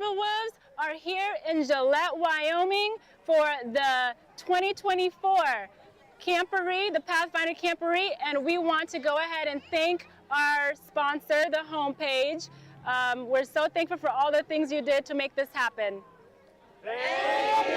Timberwolves are here in Gillette, Wyoming for the 2024 Camporee, the Pathfinder Camporee, and we want to go ahead and thank our sponsor, the homepage. We're so thankful for all the things you did to make this happen. Thank you!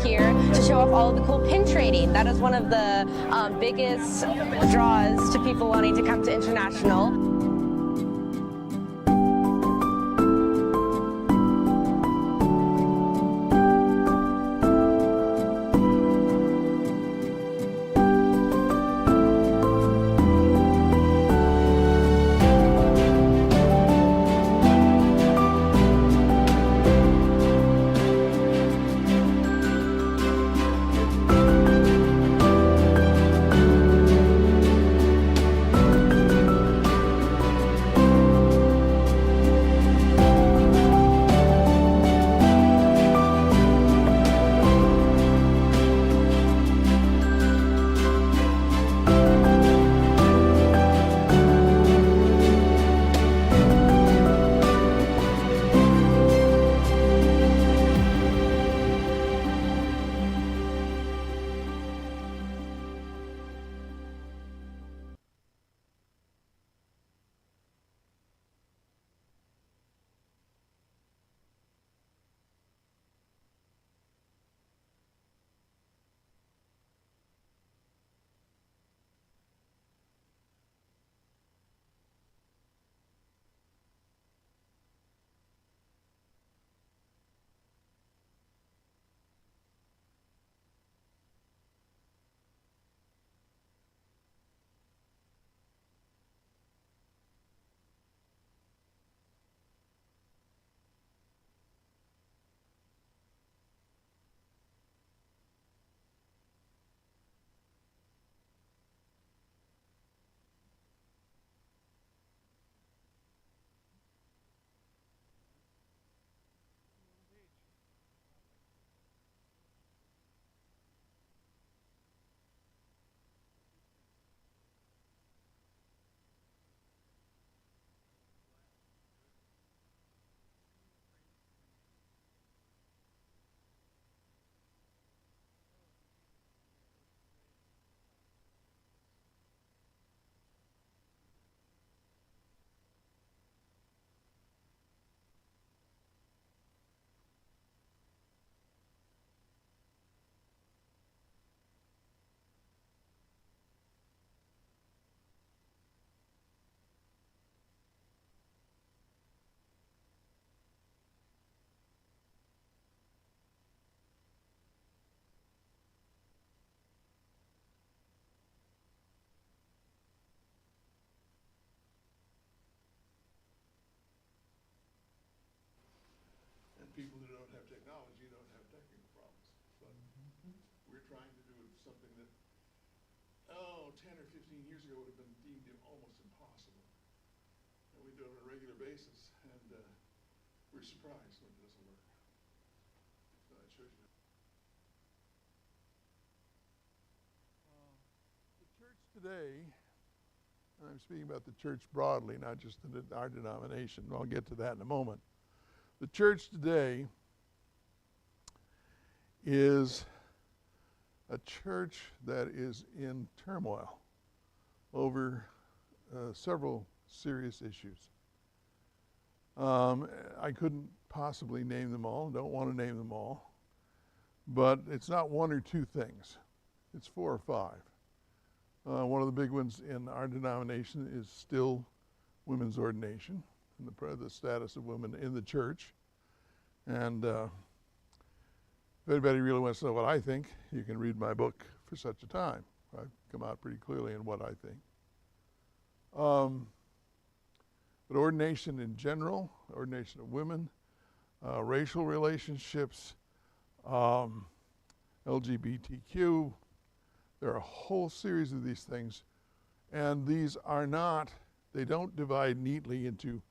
Here to show off all of the cool pin trading. That is one of the biggest draws to people wanting to come to International. trying to do something that, 10 or 15 years ago would have been deemed almost impossible. And we do it on a regular basis, and we're surprised when it doesn't work. So that shows you. The church today, and I'm speaking about the church broadly, not just our denomination. I'll get to that in a moment. The church today is a church that is in turmoil over several serious issues. I couldn't possibly name them all, don't want to name them all, but it's not one or two things. It's 4 or 5. One of the big ones in our denomination is still women's ordination and the status of women in the church. And if anybody really wants to know what I think, you can read my book, For Such a Time. I've come out pretty clearly in what I think. But ordination in general, ordination of women, racial relationships, LGBTQ, there are a whole series of these things, and these are not, they don't divide neatly into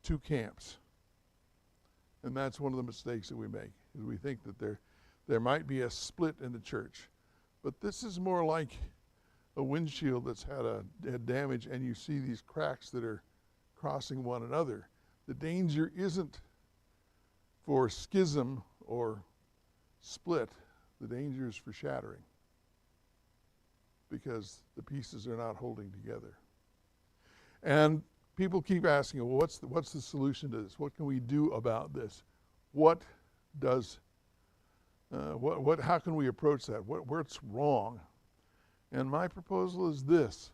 2 camps. And that's one of the mistakes that we make, is we think that there might be a split in the church. But this is more like a windshield that's had damage, and you see these cracks that are crossing one another. The danger isn't for schism or split. The danger is for shattering, because the pieces are not holding together. And people keep asking, well, what's the solution to this? What can we do about this? What does how can we approach that? What's wrong? And my proposal is this: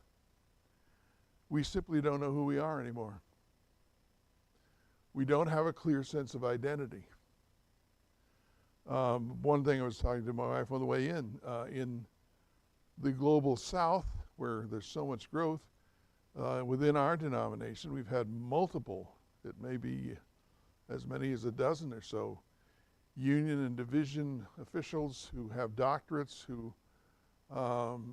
we simply don't know who we are anymore. We don't have a clear sense of identity. One thing I was talking to my wife on the way in the global south, where there's so much growth, within our denomination, we've had multiple, it may be as many as a dozen or so, union and division officials who have doctorates who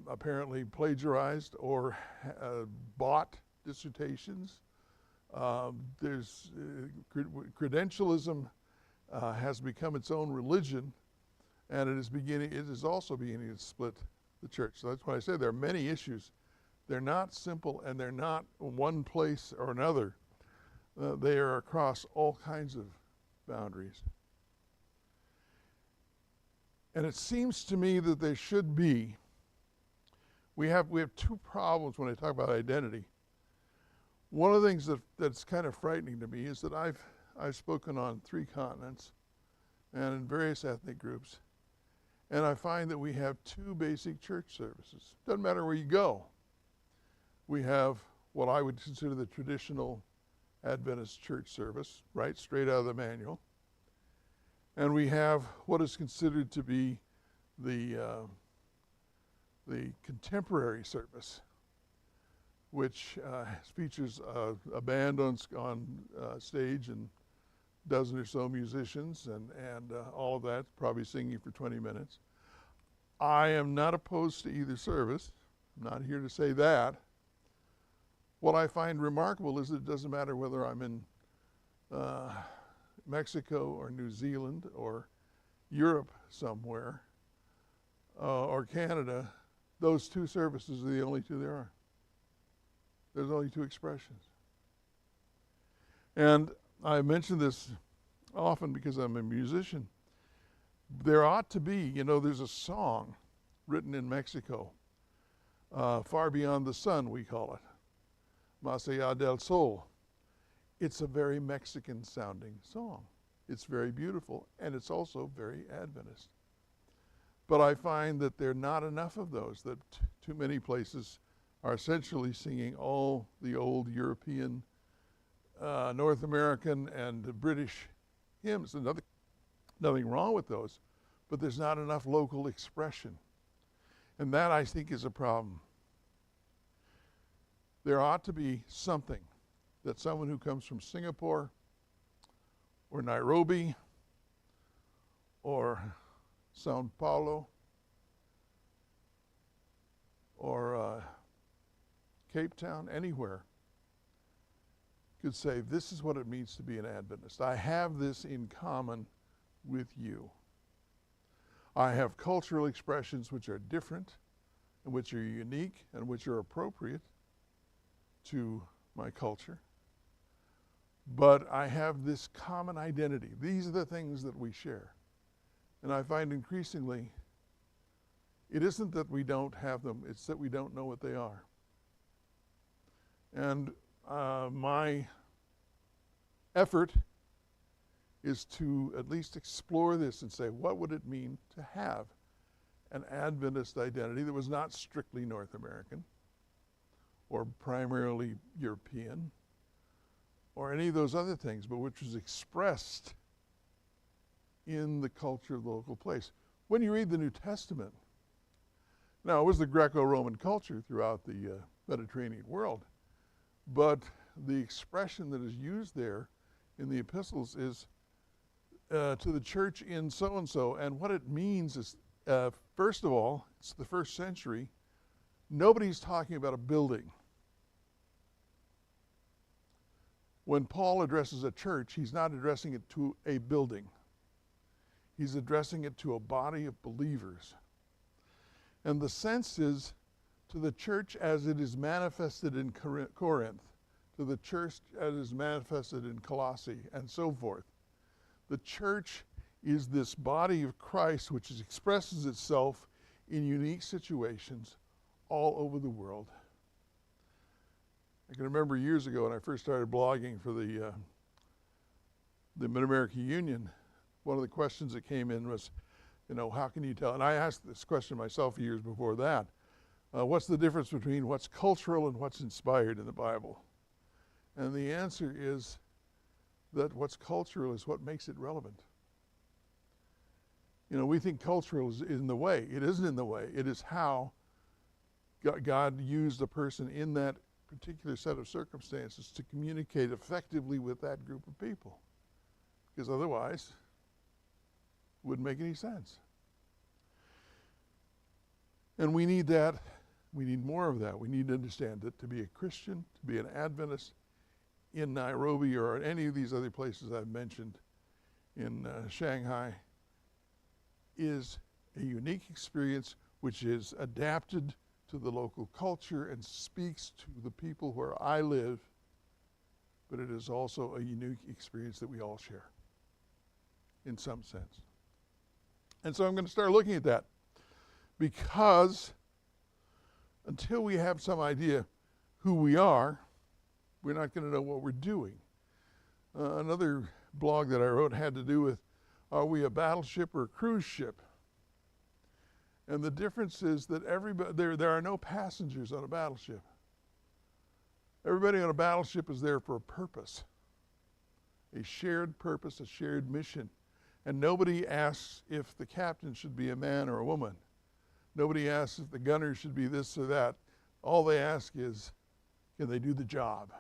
apparently plagiarized or bought dissertations. Credentialism has become its own religion, and it is also beginning to split the church. So that's why I say there are many issues. They're not simple, and they're not one place or another. They are across all kinds of boundaries. And it seems to me that there should be. We have 2 problems when I talk about identity. One of the things that's kind of frightening to me is that I've spoken on 3 continents and in various ethnic groups, and I find that we have 2 basic church services. Doesn't matter where you go. We have what I would consider the traditional Adventist church service, right, straight out of the manual. And we have what is considered to be the contemporary service, which features a band on stage and a dozen or so musicians and all of that, probably singing for 20 minutes. I am not opposed to either service. I'm not here to say that. What I find remarkable is that it doesn't matter whether I'm in Mexico or New Zealand or Europe somewhere or Canada, those 2 services are the only 2 there are. There's only 2 expressions. And I mention this often because I'm a musician. There ought to be, there's a song written in Mexico, Far Beyond the Sun, we call it, Más allá del Sol. It's a very Mexican sounding song. It's very beautiful, and it's also very Adventist. But I find that there are not enough of those, that too many places are essentially singing all the old European, North American, and British hymns. And nothing wrong with those, but there's not enough local expression. And that, I think, is a problem. There ought to be something that someone who comes from Singapore or Nairobi or Sao Paulo or Cape Town, anywhere, could say, this is what it means to be an Adventist. I have this in common with you. I have cultural expressions which are different, and which are unique, and which are appropriate to my culture. But I have this common identity. These are the things that we share. And I find increasingly, it isn't that we don't have them, it's that we don't know what they are. And my effort is to at least explore this and say, what would it mean to have an Adventist identity that was not strictly North American or primarily European or any of those other things, but which was expressed in the culture of the local place. When you read the New Testament, now it was the Greco-Roman culture throughout the Mediterranean world, but the expression that is used there in the epistles is to the church in so-and-so, and what it means is, first of all, it's the first century, nobody's talking about a building. When Paul addresses a church, he's not addressing it to a building. He's addressing it to a body of believers. And the sense is to the church as it is manifested in Corinth, to the church as it is manifested in Colossae, and so forth. The church is this body of Christ which expresses itself in unique situations all over the world. I can remember years ago when I first started blogging for the Mid-American Union, one of the questions that came in was, how can you tell? And I asked this question myself years before that. What's the difference between what's cultural and what's inspired in the Bible? And the answer is that what's cultural is what makes it relevant. We think cultural is in the way. It isn't in the way. It is how God used a person in that particular set of circumstances to communicate effectively with that group of people. Because otherwise, it wouldn't make any sense. And we need that. We need more of that. We need to understand that to be a Christian, to be an Adventist in Nairobi or in any of these other places I've mentioned in Shanghai is a unique experience which is adapted to the local culture and speaks to the people where I live, but it is also a unique experience that we all share in some sense. And so I'm going to start looking at that, because until we have some idea who we are, we're not going to know what we're doing. Another blog that I wrote had to do with, are we a battleship or a cruise ship? And the difference is that there are no passengers on a battleship. Everybody on a battleship is there for a purpose, a shared purpose, a shared mission. And nobody asks if the captain should be a man or a woman. Nobody asks if the gunner should be this or that. All they ask is, can they do the job?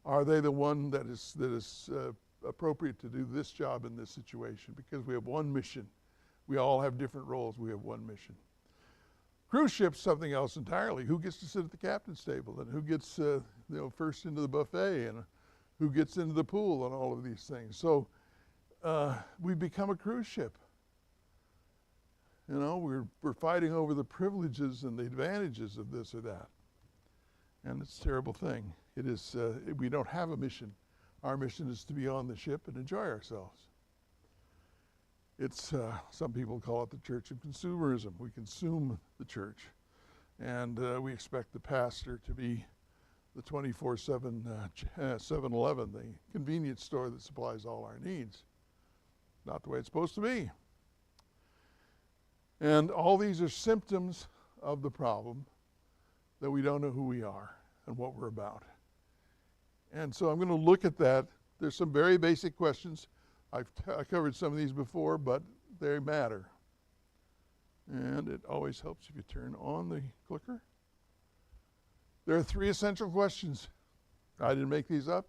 Are they the one that is appropriate to do this job in this situation? Because we have one mission. We all have different roles. We have one mission. Cruise ship's something else entirely. Who gets to sit at the captain's table, and who gets first into the buffet, and who gets into the pool, and all of these things. So we've become a cruise ship. We're fighting over the privileges and the advantages of this or that. And it's a terrible thing. It is, we don't have a mission. Our mission is to be on the ship and enjoy ourselves. It's, some people call it the church of consumerism. We consume the church. And we expect the pastor to be the 24/7 7-Eleven, the convenience store that supplies all our needs. Not the way it's supposed to be. And all these are symptoms of the problem that we don't know who we are and what we're about. And so I'm going to look at that. There's some very basic questions. I covered some of these before, but they matter. And it always helps if you turn on the clicker. There are 3 essential questions. I didn't make these up.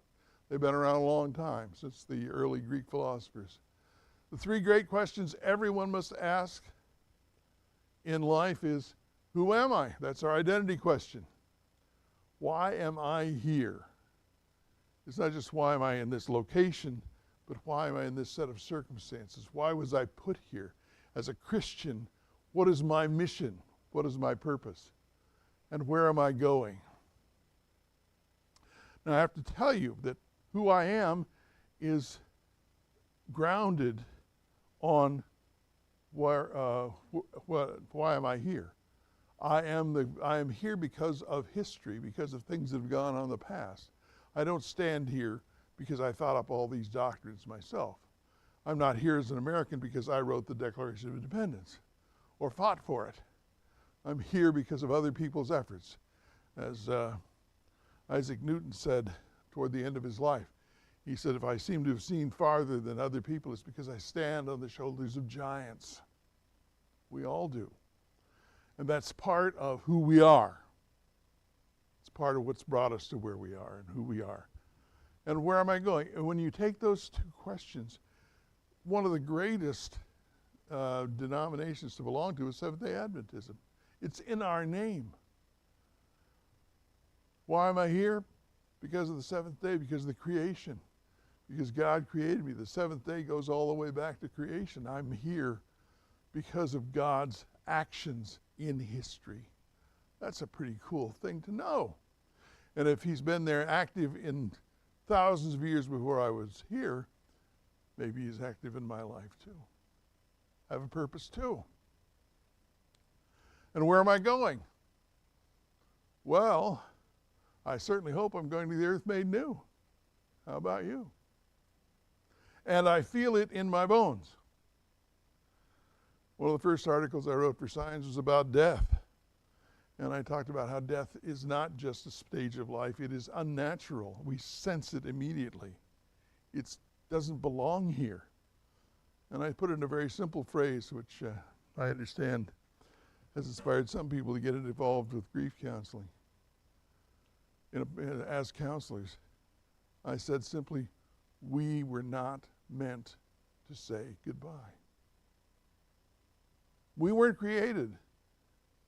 They've been around a long time, since the early Greek philosophers. The 3 great questions everyone must ask in life is, Who am I? That's our identity question. Why am I here? It's not just why am I in this location, but why am I in this set of circumstances? Why was I put here? As a Christian, what is my mission? What is my purpose? And where am I going? Now I have to tell you that who I am is grounded on why am I here? I am here because of history, because of things that have gone on in the past. I don't stand here because I thought up all these doctrines myself. I'm not here as an American because I wrote the Declaration of Independence or fought for it. I'm here because of other people's efforts. As Isaac Newton said toward the end of his life, he said, if I seem to have seen farther than other people, it's because I stand on the shoulders of giants. We all do. And that's part of who we are. It's part of what's brought us to where we are and who we are. And where am I going? And when you take those two questions, one of the greatest denominations to belong to is Seventh-day Adventism. It's in our name. Why am I here? Because of the seventh day, because of the creation. Because God created me. The seventh day goes all the way back to creation. I'm here because of God's actions in history. That's a pretty cool thing to know. And if he's been there active in thousands of years before I was here, maybe he's active in my life too. I have a purpose too. And where am I going? Well, I certainly hope I'm going to the earth made new. How about you? And I feel it in my bones. One of the first articles I wrote for Science was about death. And I talked about how death is not just a stage of life, it is unnatural. We sense it immediately. It doesn't belong here. And I put it in a very simple phrase, which I understand has inspired some people to get involved with grief counseling. As counselors, I said simply, we were not meant to say goodbye. We weren't created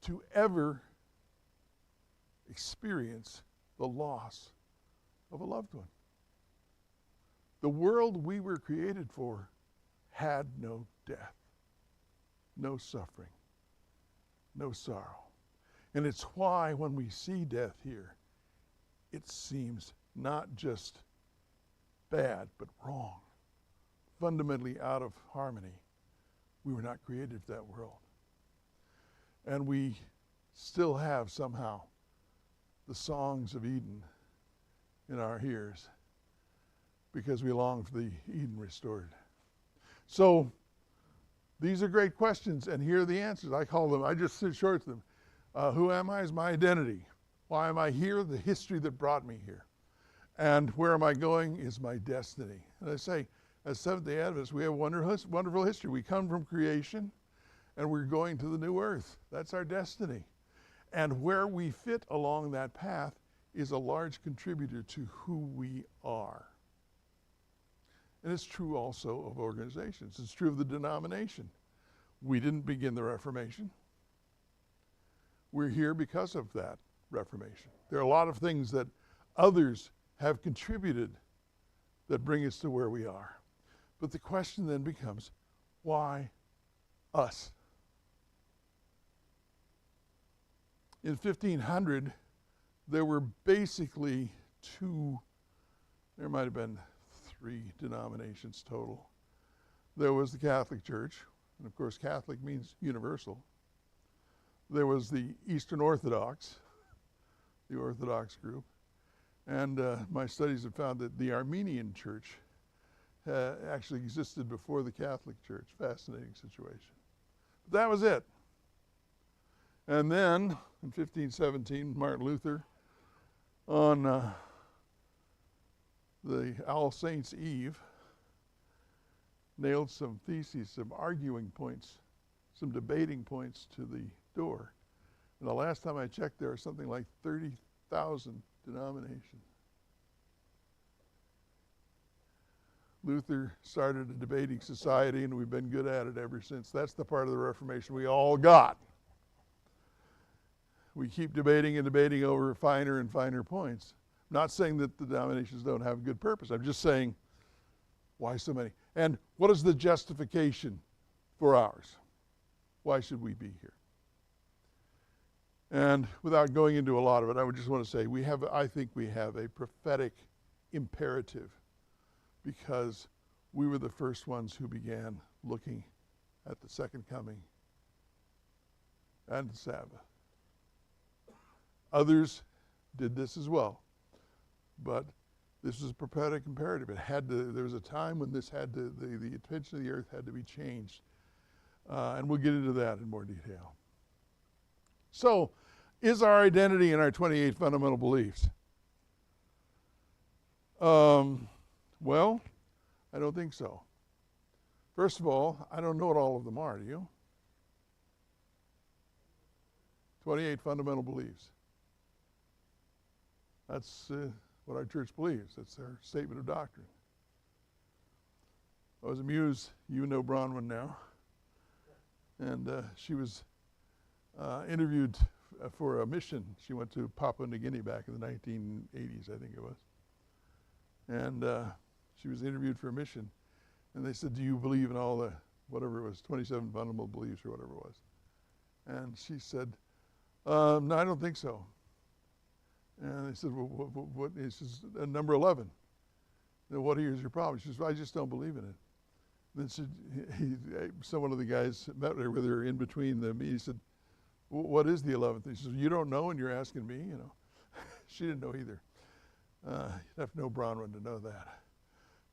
to ever experience the loss of a loved one. The world we were created for had no death, no suffering, no sorrow. And it's why when we see death here, it seems not just bad, but wrong, fundamentally out of harmony. We were not created for that world. And we still have somehow the songs of Eden in our ears because we long for the Eden restored. So these are great questions, and here are the answers. I call them, I just short them. Who am I is my identity. Why am I here? The history that brought me here. And where am I going is my destiny. And I say, as Seventh-day Adventists, we have wonderful history. We come from creation, and we're going to the new earth. That's our destiny. And where we fit along that path is a large contributor to who we are. And it's true also of organizations. It's true of the denomination. We didn't begin the Reformation. We're here because of that Reformation. There are a lot of things that others have contributed that bring us to where we are. But the question then becomes, why us? In 1500, there were basically there might have been 3 denominations total. There was the Catholic Church, and of course Catholic means universal. There was the Eastern Orthodox, the Orthodox group, and my studies have found that the Armenian Church actually existed before the Catholic Church. Fascinating situation. But that was it. And then, in 1517, Martin Luther, on the All Saints' Eve, nailed some theses, some arguing points, some debating points to the door. And the last time I checked, there are something like 30,000 denominations. Luther started a debating society, and we've been good at it ever since. That's the part of the Reformation we all got. we keep debating and debating over finer and finer points. I'm not saying that the denominations don't have a good purpose. I'm just saying, why so many? And what is the justification for ours? Why should we be here? And without going into a lot of it, I would just want to say I think we have a prophetic imperative, because we were the first ones who began looking at the second coming and the Sabbath. Others did this as well, but this is a prophetic imperative. There was a time when the attention of the earth had to be changed. And we'll get into that in more detail. So, is our identity in our 28 fundamental beliefs? Well, I don't think so. First of all, I don't know what all of them are, do you? 28 fundamental beliefs. That's what our church believes. That's our statement of doctrine. I was amused, you know Bronwyn now, and she was interviewed for a mission. She went to Papua New Guinea back in the 1980s, I think it was. And she was interviewed for a mission. And they said, do you believe in all the, whatever it was, 27 fundamental beliefs or whatever it was? And she said, no, I don't think so. And they said, well, what? He says, number 11. Now, what is your problem? She says, well, I just don't believe in it. Then one of the guys met with her in between the meetings. He said, what is the 11th? He says, you don't know and you're asking me, you know. She didn't know either. You'd have to know Bronwyn to know that.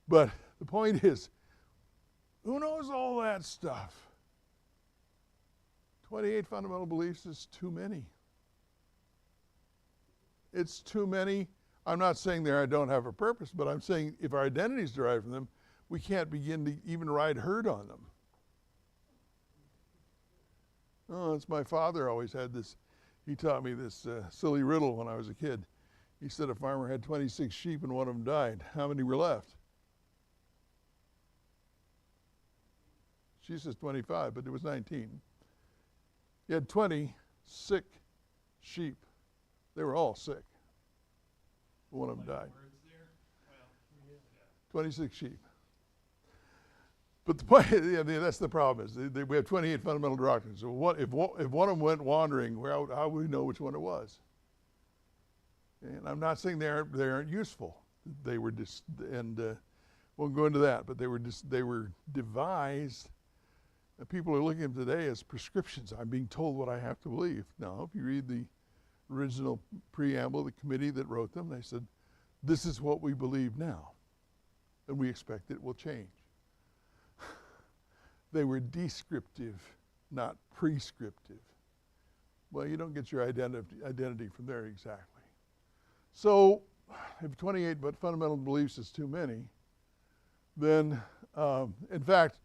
But the point is, who knows all that stuff? 28 fundamental beliefs is too many. It's too many. I'm not saying I don't have a purpose, but I'm saying if our identity is derived from them, we can't begin to even ride herd on them. Oh, it's my father always had this. He taught me this silly riddle when I was a kid. He said a farmer had 26 sheep and one of them died. How many were left? She says 25, but it was 19. He had 20 sick sheep. They were all sick. One of them died. 26 sheep. But the point, that's the problem is we have 28 fundamental doctrines. So if one of them went wandering, how would we know which one it was? And I'm not saying they aren't useful. They were won't go into that. But they were devised. People are looking at them today as prescriptions. I'm being told what I have to believe. No, if you read the original preamble, the committee that wrote them, they said, this is what we believe now, and we expect it will change. They were descriptive, not prescriptive. Well, you don't get your identity from there exactly. So if 28 but fundamental beliefs is too many, then in fact,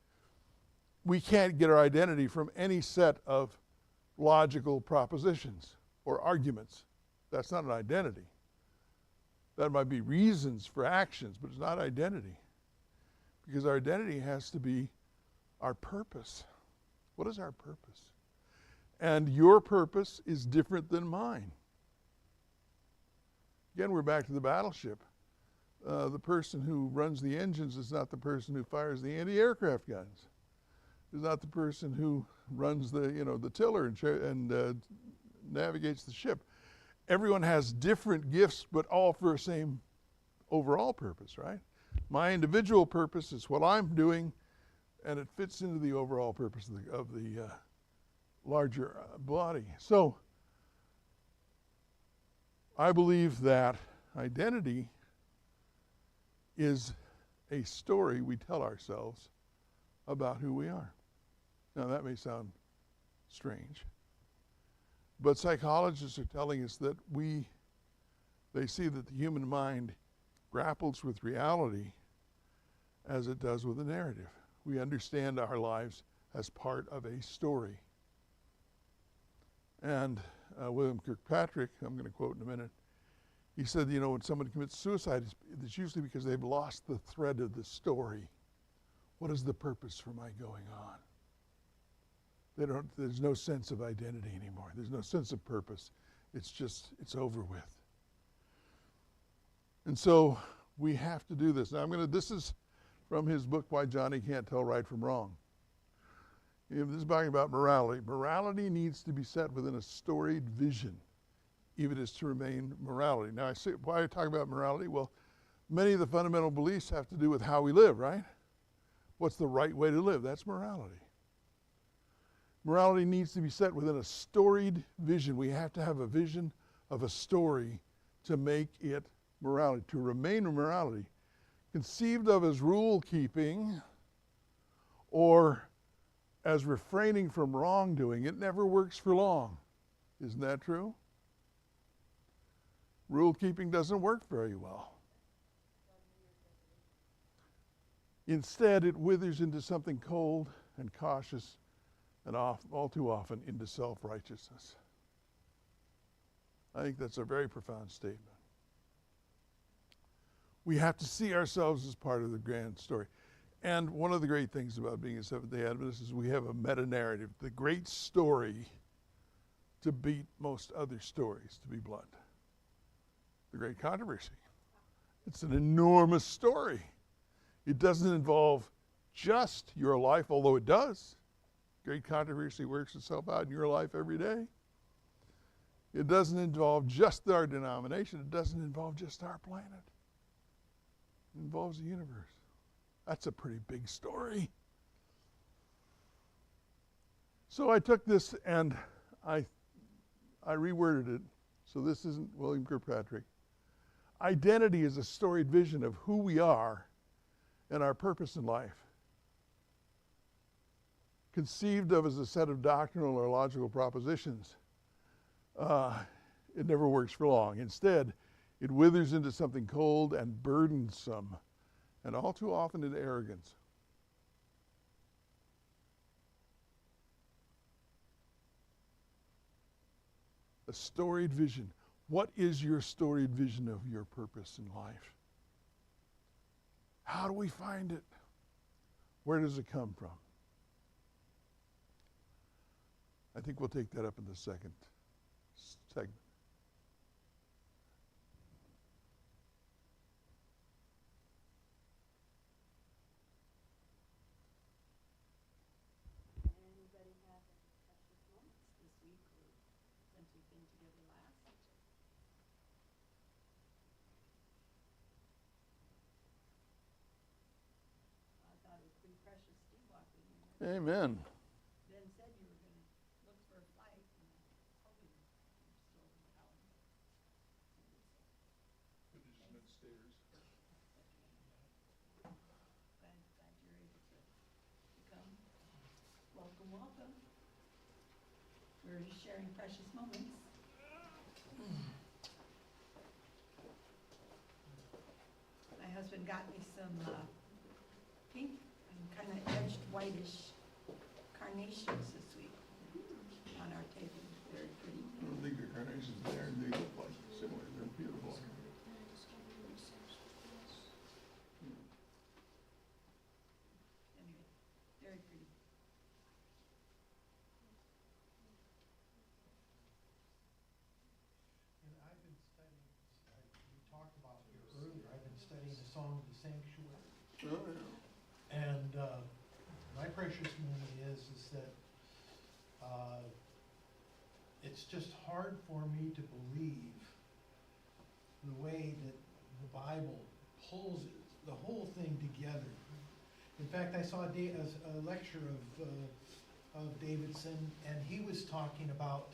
we can't get our identity from any set of logical propositions or arguments. That's not an identity. That might be reasons for actions, but it's not identity. Because our identity has to be our purpose. What is our purpose? And your purpose is different than mine. Again, we're back to the battleship. The person who runs the engines is not the person who fires the anti-aircraft guns. Is not the person who runs the tiller and navigates the ship. Everyone has different gifts, but all for the same overall purpose, right? My individual purpose is what I'm doing, and it fits into the overall purpose of the larger body. So I believe that identity is a story we tell ourselves about who we are. Now that may sound strange, but psychologists are telling us that they see that the human mind grapples with reality as it does with a narrative. We understand our lives as part of a story. And William Kirkpatrick, I'm going to quote in a minute, he said, when someone commits suicide, it's usually because they've lost the thread of the story. What is the purpose for my going on? There's no sense of identity anymore. There's no sense of purpose. it's over with. And so we have to do this. Now this is from his book, Why Johnny Can't Tell Right from Wrong. This is talking about morality. Morality needs to be set within a storied vision, if it is to remain morality. Now, why I talk about morality? Well, many of the fundamental beliefs have to do with how we live, right? What's the right way to live? That's morality. Morality needs to be set within a storied vision. We have to have a vision of a story to make it morality, to remain morality. Conceived of as rule keeping or as refraining from wrongdoing, it never works for long. Isn't that true? Rule keeping doesn't work very well. Instead, it withers into something cold and cautious and all too often into self-righteousness. I think that's a very profound statement. We have to see ourselves as part of the grand story. And one of the great things about being a Seventh-day Adventist is we have a meta-narrative, the great story to beat most other stories, to be blunt. The Great Controversy. It's an enormous story. It doesn't involve just your life, although it does. Great Controversy works itself out in your life every day. It doesn't involve just our denomination. It doesn't involve just our planet. It involves the universe. That's a pretty big story. So I took this and I reworded it. So this isn't William Kirkpatrick. Identity is a storied vision of who we are and our purpose in life. Conceived of as a set of doctrinal or logical propositions, it never works for long. Instead, it withers into something cold and burdensome, and all too often into arrogance. A storied vision. What is your storied vision of your purpose in life? How do we find it? Where does it come from? I think we'll take that up in the second segment. Anybody have any precious moments this week or since we've been together last? I thought it was pretty precious Steve walking in there. Amen. Ben said you were going to look for a flight, and I was hoping you were still in town. Glad you're able to come. Welcome, welcome. We're just sharing precious moments. My husband got me some pink and kind of edged whitish carnations this week on our table. Very pretty. I don't think the carnations there, they look like similar. They're beautiful. Anyway, very pretty. And I've been studying, we talked about here earlier, I've been studying the Song of the Sanctuary. Oh, yeah. And my precious moment is that it's just hard for me to believe the way that the Bible pulls it, the whole thing together. In fact, I saw a lecture of Davidson, and he was talking about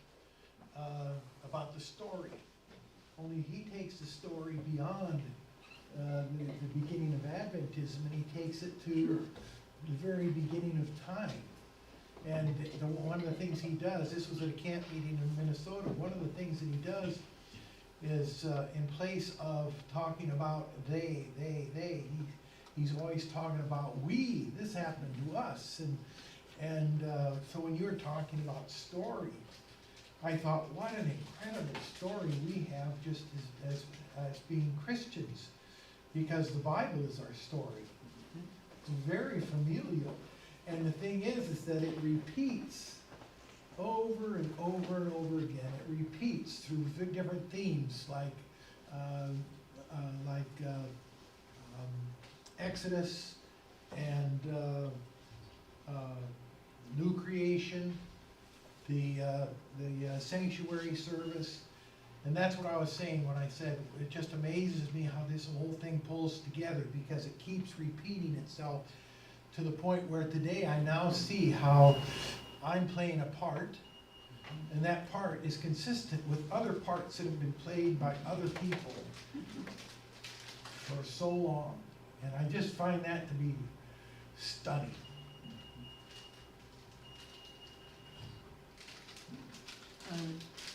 the story. Only he takes the story beyond the beginning of Adventism, and he takes it to the very beginning of time. And one of the things he does, this was at a camp meeting in Minnesota, one of the things that he does is in place of talking about they, he's always talking about we, this happened to us. And so when you were talking about story, I thought, what an incredible story we have just as being Christians, because the Bible is our story. It's very familial. And the thing is that it repeats over and over and over again. It repeats through different themes like Exodus and new creation, the sanctuary service. And that's what I was saying when I said it just amazes me how this whole thing pulls together, because it keeps repeating itself to the point where today I now see how I'm playing a part, and that part is consistent with other parts that have been played by other people for so long. And I just find that to be stunning.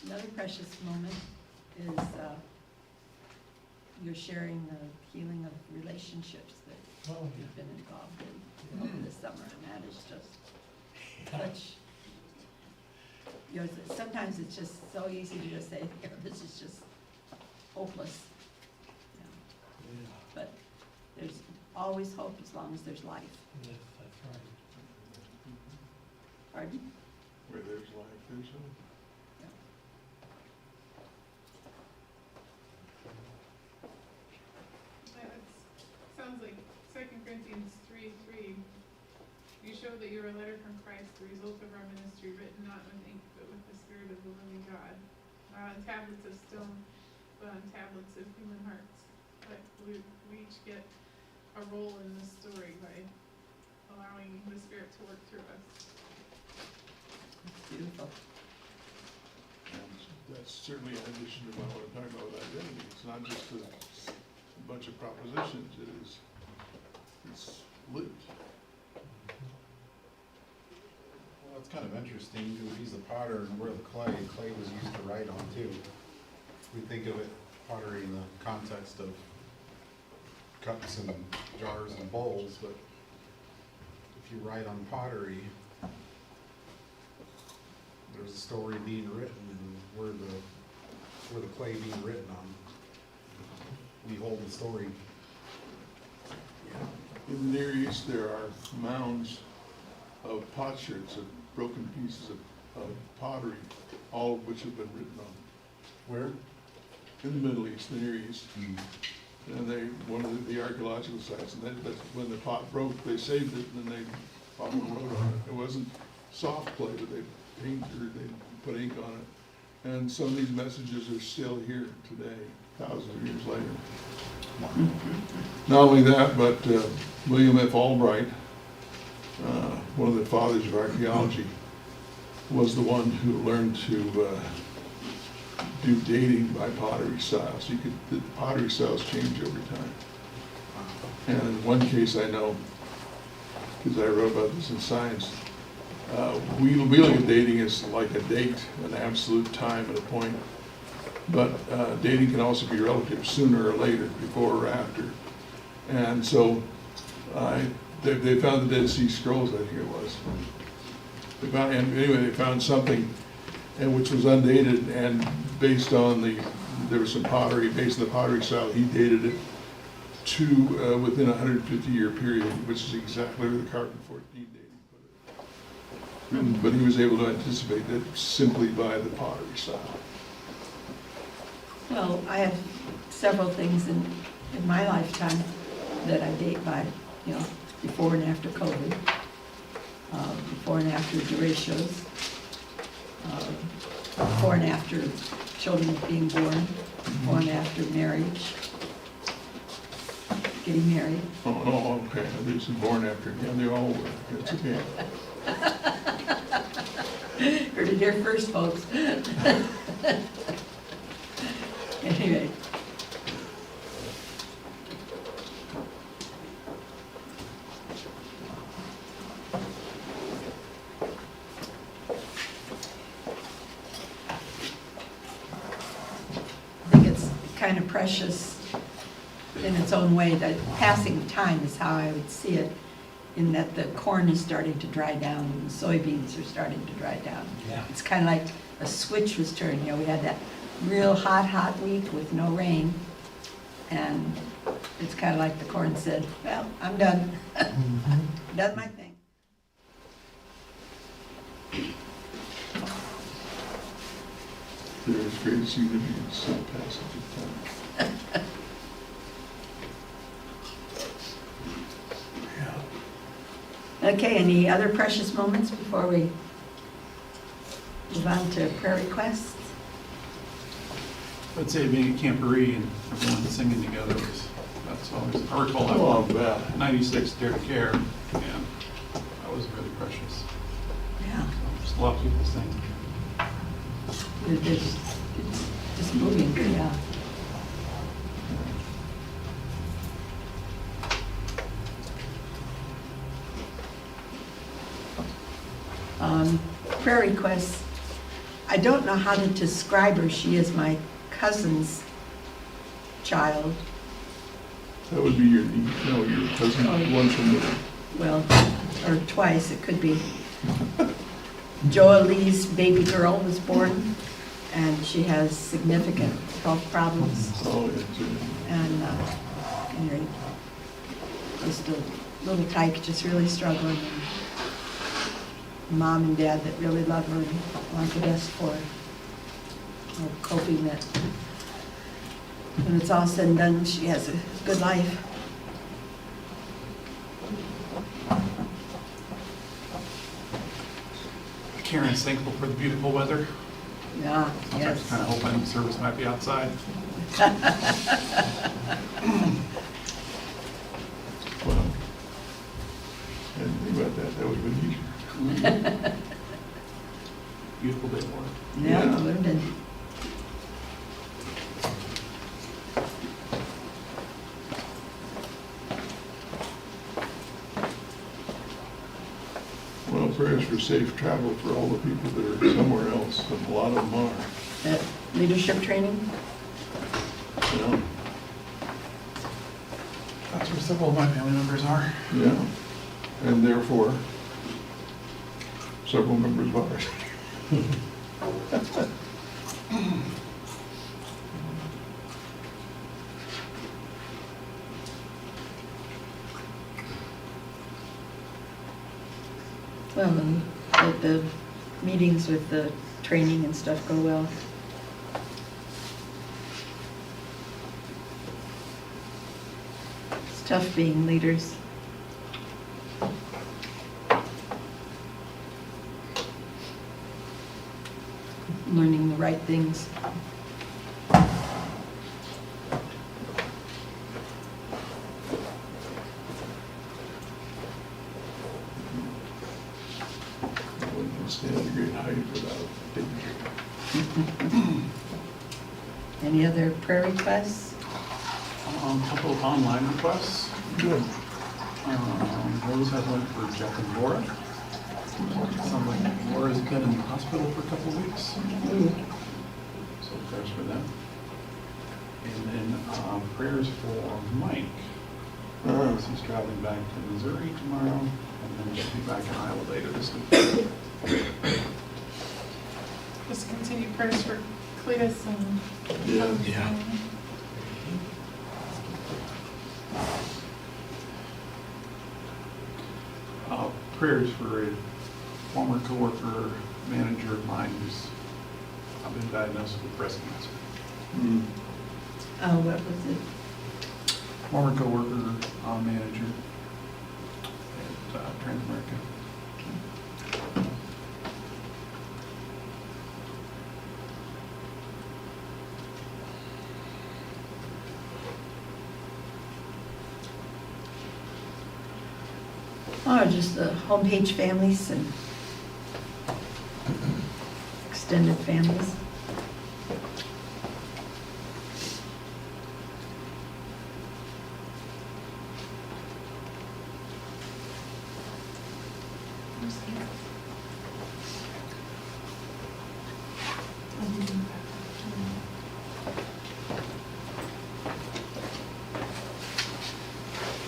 Another precious moment is you're sharing the healing of relationships that Oh, you've been involved in over the summer, and that is just such, you know, sometimes it's just so easy to just say, you know, this is just hopeless. You know. Yeah. But there's always hope as long as there's life. Yes, that's right. Pardon? Where there's life, there's hope. Sounds like 2 Corinthians 3:3. You show that you're a letter from Christ, the result of our ministry, written not with ink, but with the Spirit of the living God, not on tablets of stone, but on tablets of human hearts. But we each get a role in this story by allowing the Spirit to work through us. Beautiful. And that's certainly in addition to what I'm talking about with identity. It's not just a bunch of propositions, it's lived. Well, it's kind of interesting, because he's the potter and we're the clay. Clay was used to write on too. We think of it, pottery, in the context of cups and jars and bowls, but if you write on pottery, there's a story being written, and we're the clay being written on. We hold the story. In the Near East, there are mounds of potsherds, of broken pieces of pottery, all of which have been written on. Where? In the Middle East, the Near East. And one of the archaeological sites, and that's when the pot broke, they saved it, and then they probably wrote on it. It wasn't soft clay, but they put ink on it. And some of these messages are still here today, thousands of years later. Not only that, but William F. Albright, one of the fathers of archaeology, was the one who learned to do dating by pottery styles. The pottery styles change over time. And in one case I know, because I wrote about this in Science, we look at dating as like a date, an absolute time and a point. But dating can also be relative, sooner or later, before or after. And so they found the Dead Sea Scrolls, I think it was. They found something which was undated, and based on there was some pottery, based on the pottery style, he dated it to within a 150-year period, which is exactly where the Carbon 14 dating put it. But he was able to anticipate that simply by the pottery style. Well, I have several things in my lifetime that I date by, you know, before and after COVID, before and after derechos, before and after children being born, before and after marriage, getting married. Oh, okay. These are born after, yeah, they all were. It's okay. Heard it here first, folks. Anyway. I think it's kind of precious in its own way. That passing of time is how I would see it, in that the corn is starting to dry down and the soybeans are starting to dry down. Yeah. It's kind of like a switch was turned. You know, we had that real hot week with no rain, and it's kind of like the corn said, well, I'm done. Done my thing. There is great significance to the passage of time. Okay, any other precious moments before we move on to prayer requests? I'd say being at Camporee and everyone singing together was, that's always, I recall Oh, that I'll bet. 96 Dare to Care, and that was really precious. Yeah, Just a lot of people sing. it's just moving, yeah. Prayer requests. I don't know how to describe her. She is my cousin's child. That would be your niece, no, your cousin, Oh. one from the, Well, or twice, it could be. Joalee's baby girl was born, and she has significant health problems. oh, yeah, And, anyway, just a little tyke, just really struggling. And mom and dad that really love her and want the best for her. Or coping that when it's all said and done, she has a good life. Karen's thankful for the beautiful weather. Yeah, I yes. was kind of hoping the service might be outside. well, I didn't think about that, that would've been easier. Beautiful day for it. Yeah, Yeah. it would have been. Well, prayers for safe travel for all the people that are somewhere else, and a lot of them are, That leadership training? you know, That's where several of my family members are. yeah, and therefore, several members of ours. Well, and that the meetings with the training and stuff go well. It's tough being leaders. Learning the right things. One can stand a great height without danger. Any other prayer requests? Couple of online requests. Good. Rose had one for Jeff and Laura. Sounds like Laura's been in the hospital for a couple of weeks. So prayers for them. And then prayers for Mike. He's traveling back to Missouri tomorrow, and then should be back in Iowa later this week. Just continue prayers for Cletus and. Yeah. Prayers for a former coworker, manager of mine who's been diagnosed with breast cancer. Mm. What was it? Former coworker, manager at Transamerica. Oh, just the homepage families and extended families.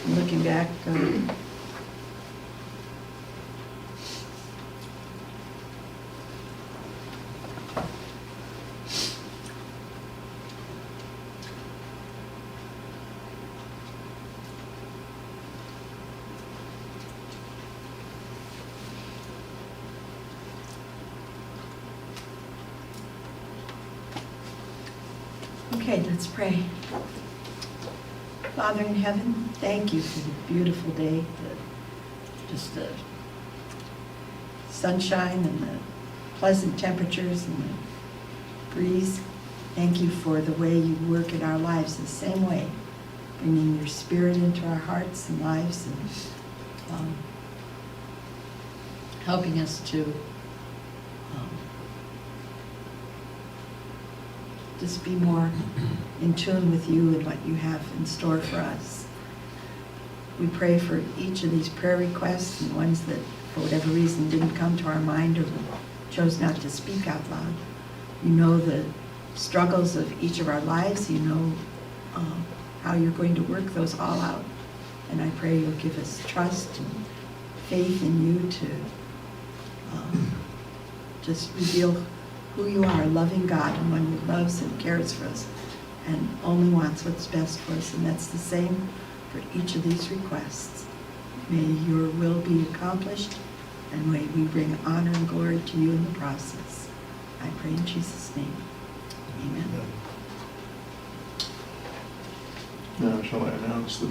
Looking back, Okay, let's pray. Father in heaven, thank you for the beautiful day, just the sunshine and the pleasant temperatures and the breeze. Thank you for the way you work in our lives the same way, bringing your spirit into our hearts and lives and helping us to just be more in tune with you and what you have in store for us. We pray for each of these prayer requests and ones that, for whatever reason, didn't come to our mind or we chose not to speak out loud. You know the struggles of each of our lives. You know how you're going to work those all out. And I pray you'll give us trust and faith in you to just reveal who you are, a loving God, and one who loves and cares for us and only wants what's best for us. And that's the same for each of these requests. May your will be accomplished, and may we bring honor and glory to you in the process. I pray in Jesus' name. Amen. Now, shall I announce that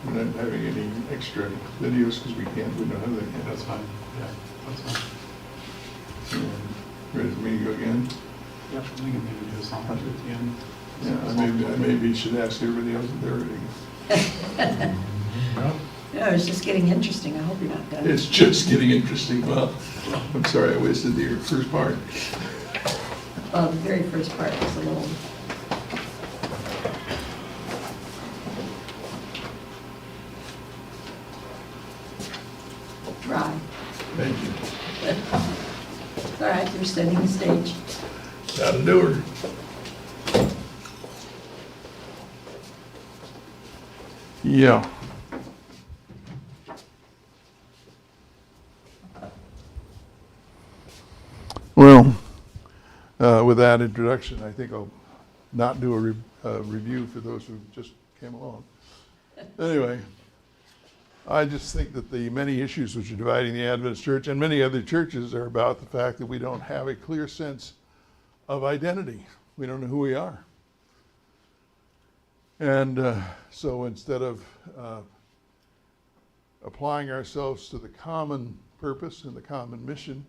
we're not having any extra videos because we don't have them yet? That's fine. Yeah, that's fine. Ready for me to go again? Yep, we can maybe do a song at the end. Yeah, I maybe should ask everybody else if they're ready. No, it's just getting interesting. I hope you're not done. It's just getting interesting. Well, I'm sorry I wasted the first part. Well, the very first part was a little... dry. Thank you. All right, you're setting the stage. That'll do her. Yeah. Well, with that introduction, I think I'll not do a review for those who just came along. Anyway, I just think that the many issues which are dividing the Adventist church and many other churches are about the fact that we don't have a clear sense of identity. We don't know who we are. And so instead of applying ourselves to the common purpose and the common mission,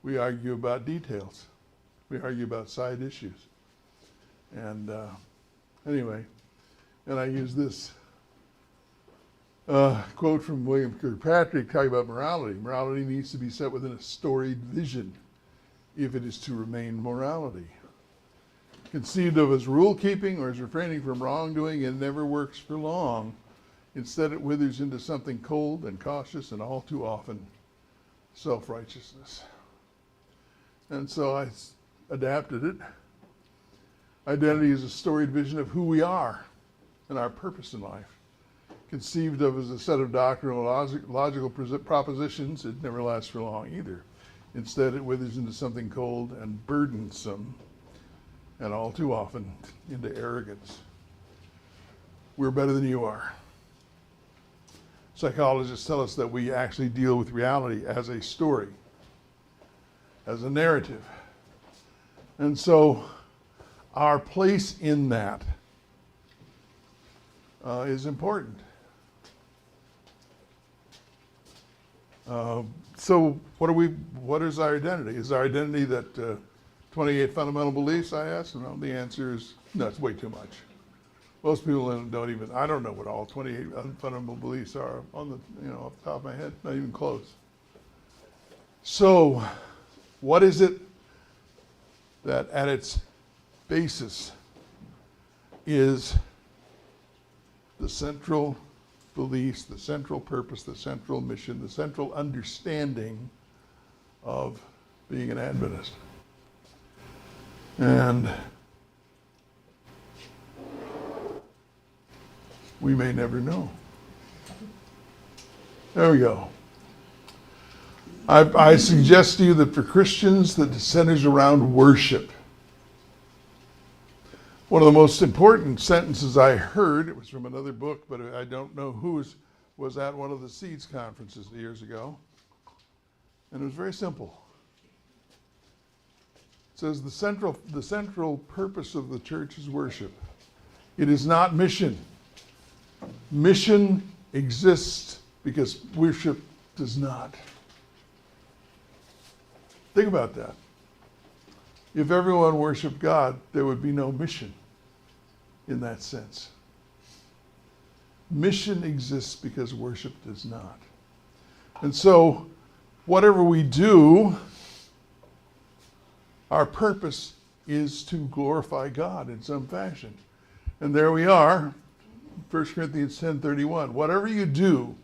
we argue about details. We argue about side issues. And anyway, and I use this quote from William Kirkpatrick talking about morality. Morality needs to be set within a storied vision if it is to remain morality. Conceived of as rule-keeping or as refraining from wrongdoing, it never works for long. Instead, it withers into something cold and cautious and all too often self-righteousness. And so I adapted it. Identity is a storied vision of who we are and our purpose in life. Conceived of as a set of doctrinal logical propositions, it never lasts for long either. Instead, it withers into something cold and burdensome, and all too often into arrogance. We're better than you are. Psychologists tell us that we actually deal with reality as a story, as a narrative. And so our place in that is important. So what is our identity? Is our identity that 28 fundamental beliefs, I asked? No, the answer is no, it's way too much. Most people don't even, I don't know what all 28 fundamental beliefs are on the, off the top of my head, not even close. So what is it that at its basis is the central beliefs, the central purpose, the central mission, the central understanding of being an Adventist? And we may never know. There we go. I suggest to you that for Christians, that it centers around worship. One of the most important sentences I heard, it was from another book, but I don't know whose, was at one of the Seeds conferences years ago. And it was very simple. says the central purpose of the church is worship. It is not mission. Mission exists because worship does not. Think about that. If everyone worshiped God, there would be no mission in that sense. Mission exists because worship does not. And so, whatever we do, our purpose is to glorify God in some fashion. And there we are, 1 Corinthians 10:31. Whatever you do,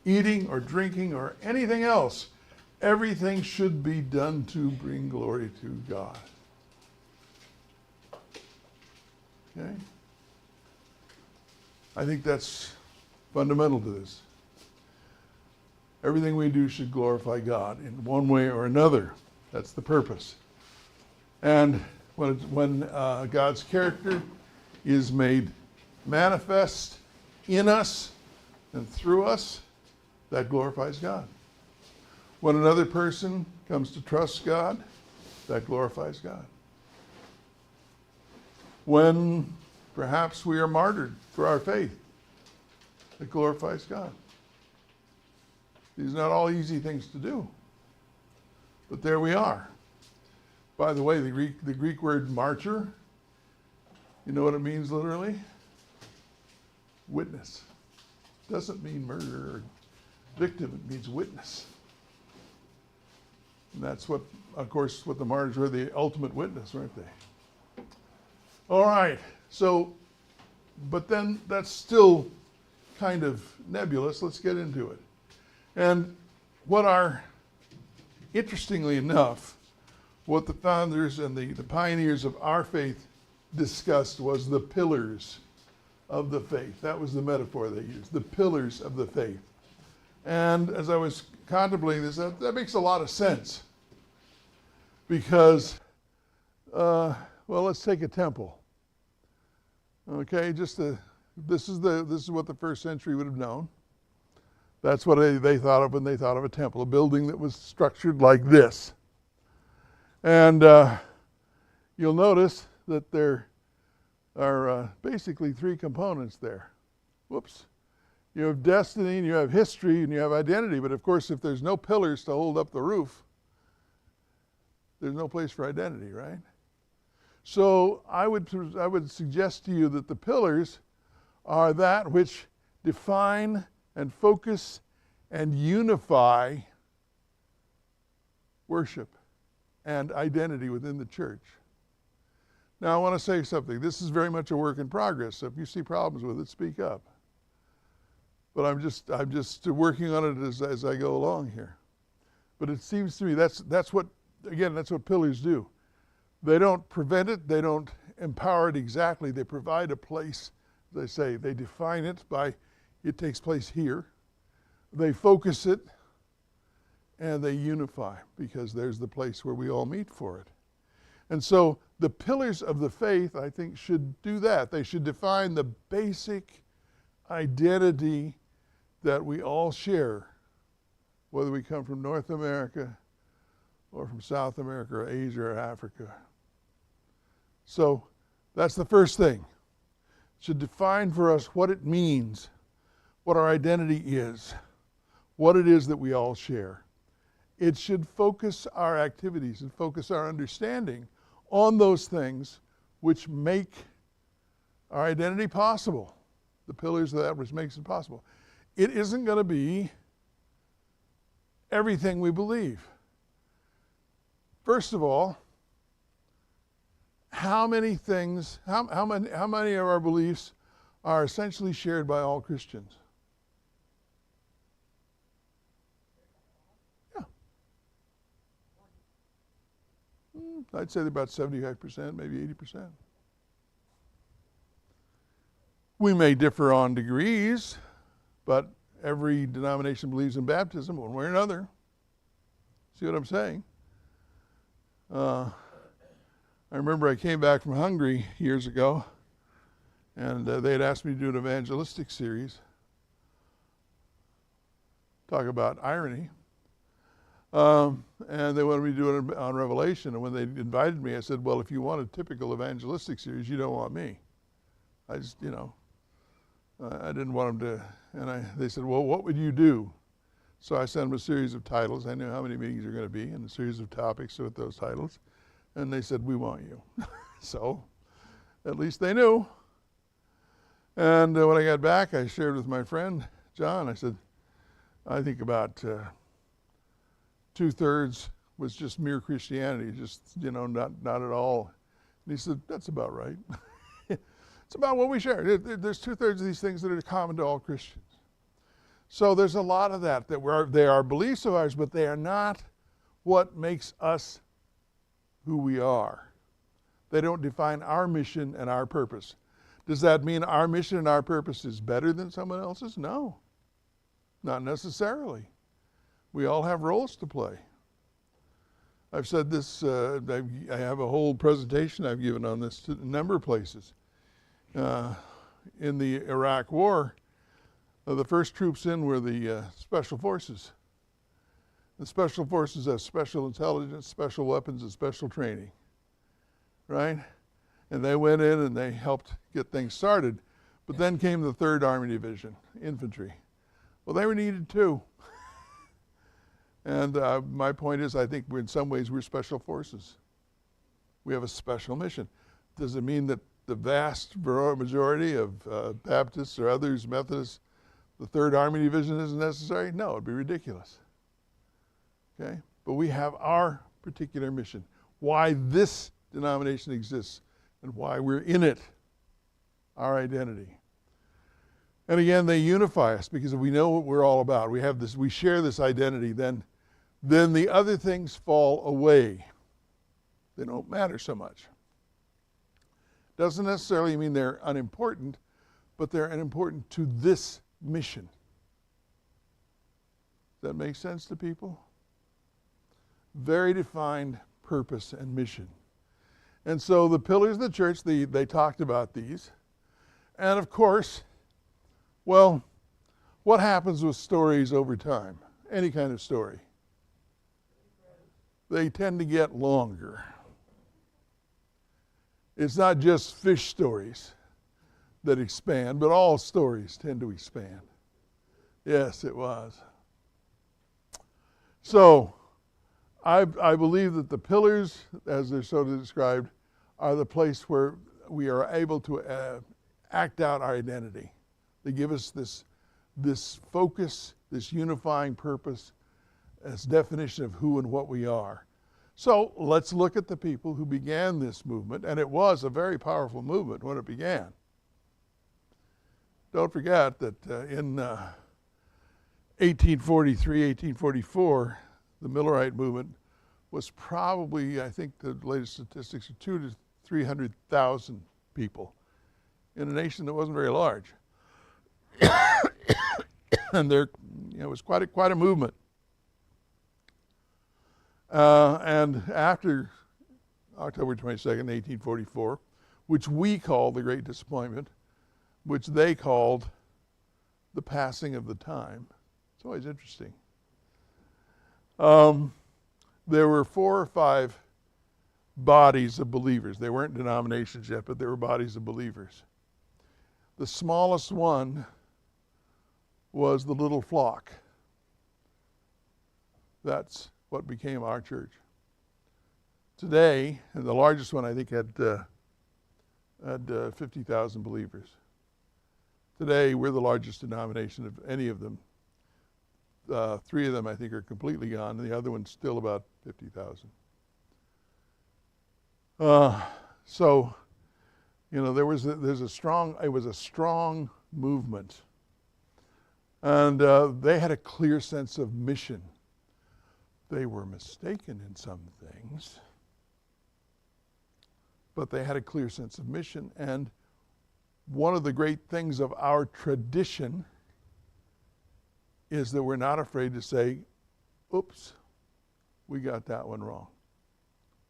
eating or drinking or anything else, everything should be done to bring glory to God. Okay? I think that's fundamental to this. Everything we do should glorify God in one way or another. That's the purpose. And when God's character is made manifest in us and through us, that glorifies God. When another person comes to trust God, that glorifies God. When perhaps we are martyred for our faith, it glorifies God. These are not all easy things to do, but there we are. By the way, the Greek word martyr, you know what it means literally? Witness. Doesn't mean murderer or victim, it means witness. And that's what, of course, what the martyrs were, the ultimate witness, weren't they? All right, so, but then that's still kind of nebulous. Let's get into it. And interestingly enough, what the founders and the pioneers of our faith discussed was the pillars of the faith. That was the metaphor they used, the pillars of the faith. And as I was contemplating this, that makes a lot of sense. Because, well, let's take a temple. Okay, this is what the first century would have known. That's what they thought of when they thought of a temple, a building that was structured like this. And you'll notice that there are basically three components there. Whoops. You have destiny, and you have history, and you have identity. But of course, if there's no pillars to hold up the roof, there's no place for identity, right? So I would suggest to you that the pillars are that which define and focus and unify worship and identity within the church. Now I want to say something. This is very much a work in progress, so if you see problems with it, speak up. But I'm just working on it as I go along here. But it seems to me that's what pillars do. They don't prevent it, they don't empower it exactly, they provide a place, as I say, they define it by it takes place here. They focus it, and they unify, because there's the place where we all meet for it. And so the pillars of the faith, I think, should do that. They should define the basic identity that we all share, whether we come from North America or from South America or Asia or Africa. So that's the first thing. It should define for us what it means, what our identity is, what it is that we all share. It should focus our activities and focus our understanding on those things which make our identity possible, the pillars of that which makes it possible. It isn't going to be everything we believe. First of all, how many of our beliefs are essentially shared by all Christians? Yeah. I'd say about 75%, maybe 80%. We may differ on degrees, but every denomination believes in baptism one way or another. See what I'm saying? I remember I came back from Hungary years ago, and they had asked me to do an evangelistic series. Talk about irony. And they wanted me to do it on Revelation. And when they invited me, I said, well, if you want a typical evangelistic series, you don't want me. I just, I didn't want them to. And they said, well, what would you do? So I sent them a series of titles. I knew how many meetings there were going to be and a series of topics with those titles. And they said, we want you. So at least they knew. And when I got back, I shared with my friend, John, I said, I think about 2/3 was just mere Christianity, just, not at all. And he said, that's about right. It's about what we share. There's 2/3 of these things that are common to all Christians. So there's a lot of that they are beliefs of ours, but they are not what makes us who we are. They don't define our mission and our purpose. Does that mean our mission and our purpose is better than someone else's? No, not necessarily. We all have roles to play. I've said this, I have a whole presentation I've given on this to a number of places. In the Iraq War, the first troops in were the special forces. The special forces have special intelligence, special weapons, and special training, right? And they went in and they helped get things started. But then came the 3rd Army Division, infantry. Well, they were needed too. And my point is, I think in some ways we're special forces. We have a special mission. Does it mean that the vast majority of Baptists or others, Methodists, the 3rd Army Division isn't necessary? No, it'd be ridiculous. Okay? But we have our particular mission. Why this denomination exists and why we're in it, our identity. And again, they unify us because if we know what we're all about, we share this identity, then the other things fall away. They don't matter so much. Doesn't necessarily mean they're unimportant, but they're unimportant to this mission. Does that make sense to people? Very defined purpose and mission. And so the pillars of the church, they talked about these. And of course, well, what happens with stories over time? Any kind of story. They tend to get longer. It's not just fish stories that expand, but all stories tend to expand. Yes, it was. So, I believe that the pillars, as they're so described, are the place where we are able to act out our identity. They give us this focus, this unifying purpose, as definition of who and what we are. So let's look at the people who began this movement, and it was a very powerful movement when it began. Don't forget that in 1843, 1844, the Millerite movement was probably, I think the latest statistics are 200,000 to 300,000 people in a nation that wasn't very large. And it was quite a movement. And after October 22nd, 1844, which we call the Great Disappointment, which they called the passing of the time. It's always interesting. There were 4 or 5 bodies of believers. They weren't denominations yet, but they were bodies of believers. The smallest one was the little flock. That's what became our church. Today, and the largest one I think had 50,000 believers. Today, we're the largest denomination of any of them. 3 of them I think are completely gone, and the other one's still about 50,000. So, it was a strong movement. And they had a clear sense of mission. They were mistaken in some things, but they had a clear sense of mission. And one of the great things of our tradition is that we're not afraid to say, oops, we got that one wrong.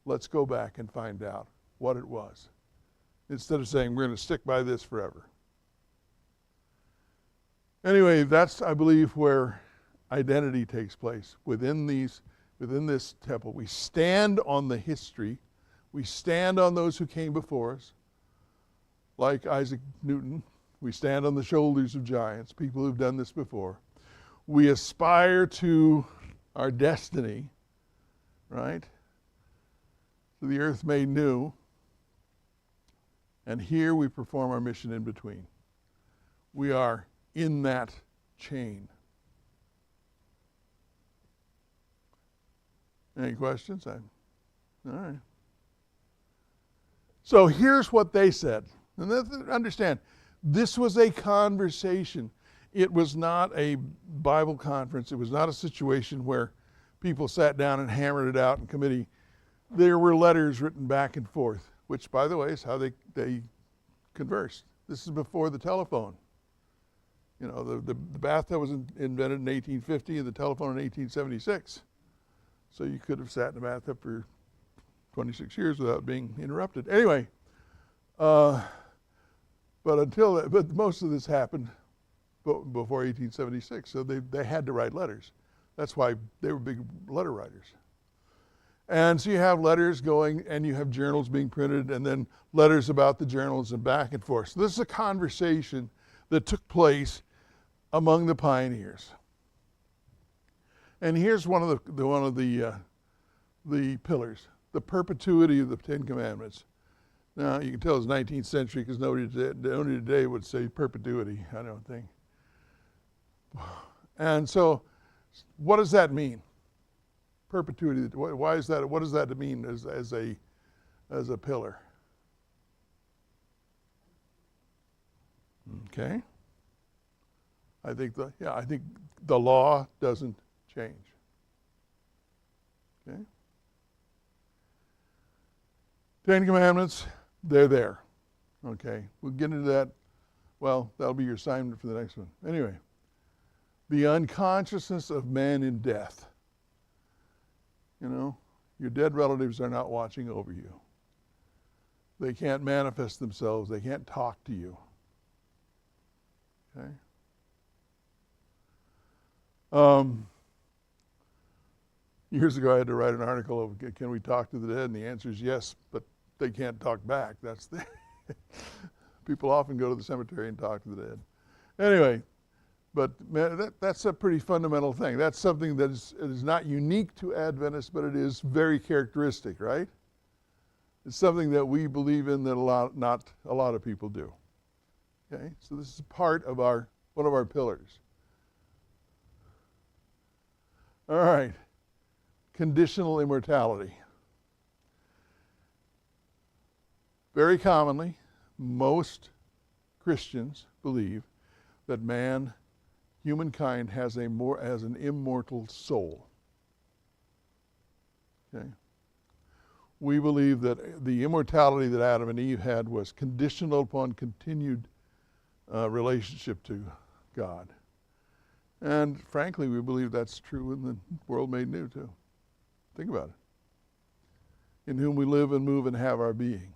Let's go back and find out what it was. Instead of saying, we're going to stick by this forever. Anyway, that's, I believe, where identity takes place, within these within this temple. We stand on the history. We stand on those who came before us, like Isaac Newton. We stand on the shoulders of giants, people who've done this before. We aspire to our destiny, right? To the earth made new. And here we perform our mission in between. We are in that chain. Any questions? All right. So here's what they said. And understand, this was a conversation. It was not a Bible conference. It was not a situation where people sat down and hammered it out in committee. There were letters written back and forth, which, by the way, is how they conversed. This is before the telephone. You know, the bathtub was invented in 1850 and the telephone in 1876. So you could have sat in the bathtub for 26 years without being interrupted. Anyway, but most of this happened before 1876, so they had to write letters. That's why they were big letter writers. And so you have letters going, and you have journals being printed, and then letters about the journals and back and forth. So this is a conversation that took place among the pioneers. And here's one of the pillars, the perpetuity of the Ten Commandments. Now you can tell it's 19th century because nobody today would say perpetuity, I don't think. And so, what does that mean? Perpetuity. Why is that? What does that mean as a pillar? Okay. I think the law doesn't change. Okay. Ten Commandments, they're there. Okay. We'll get into that. Well, that'll be your assignment for the next one. Anyway, the unconsciousness of man in death. You know, your dead relatives are not watching over you. They can't manifest themselves. They can't talk to you. Okay? Years ago, I had to write an article of, can we talk to the dead? And the answer is yes, but they can't talk back. That's the people often go to the cemetery and talk to the dead. Anyway, but man, that's a pretty fundamental thing. That's something that is not unique to Adventists, but it is very characteristic, right? It's something that we believe in that not a lot of people do. Okay, so this is part of one of our pillars. All right, conditional immortality. Very commonly, most Christians believe that humankind has an immortal soul. Okay? We believe that the immortality that Adam and Eve had was conditional upon continued relationship to God. And frankly, we believe that's true in the world made new too. Think about it. In whom we live and move and have our being.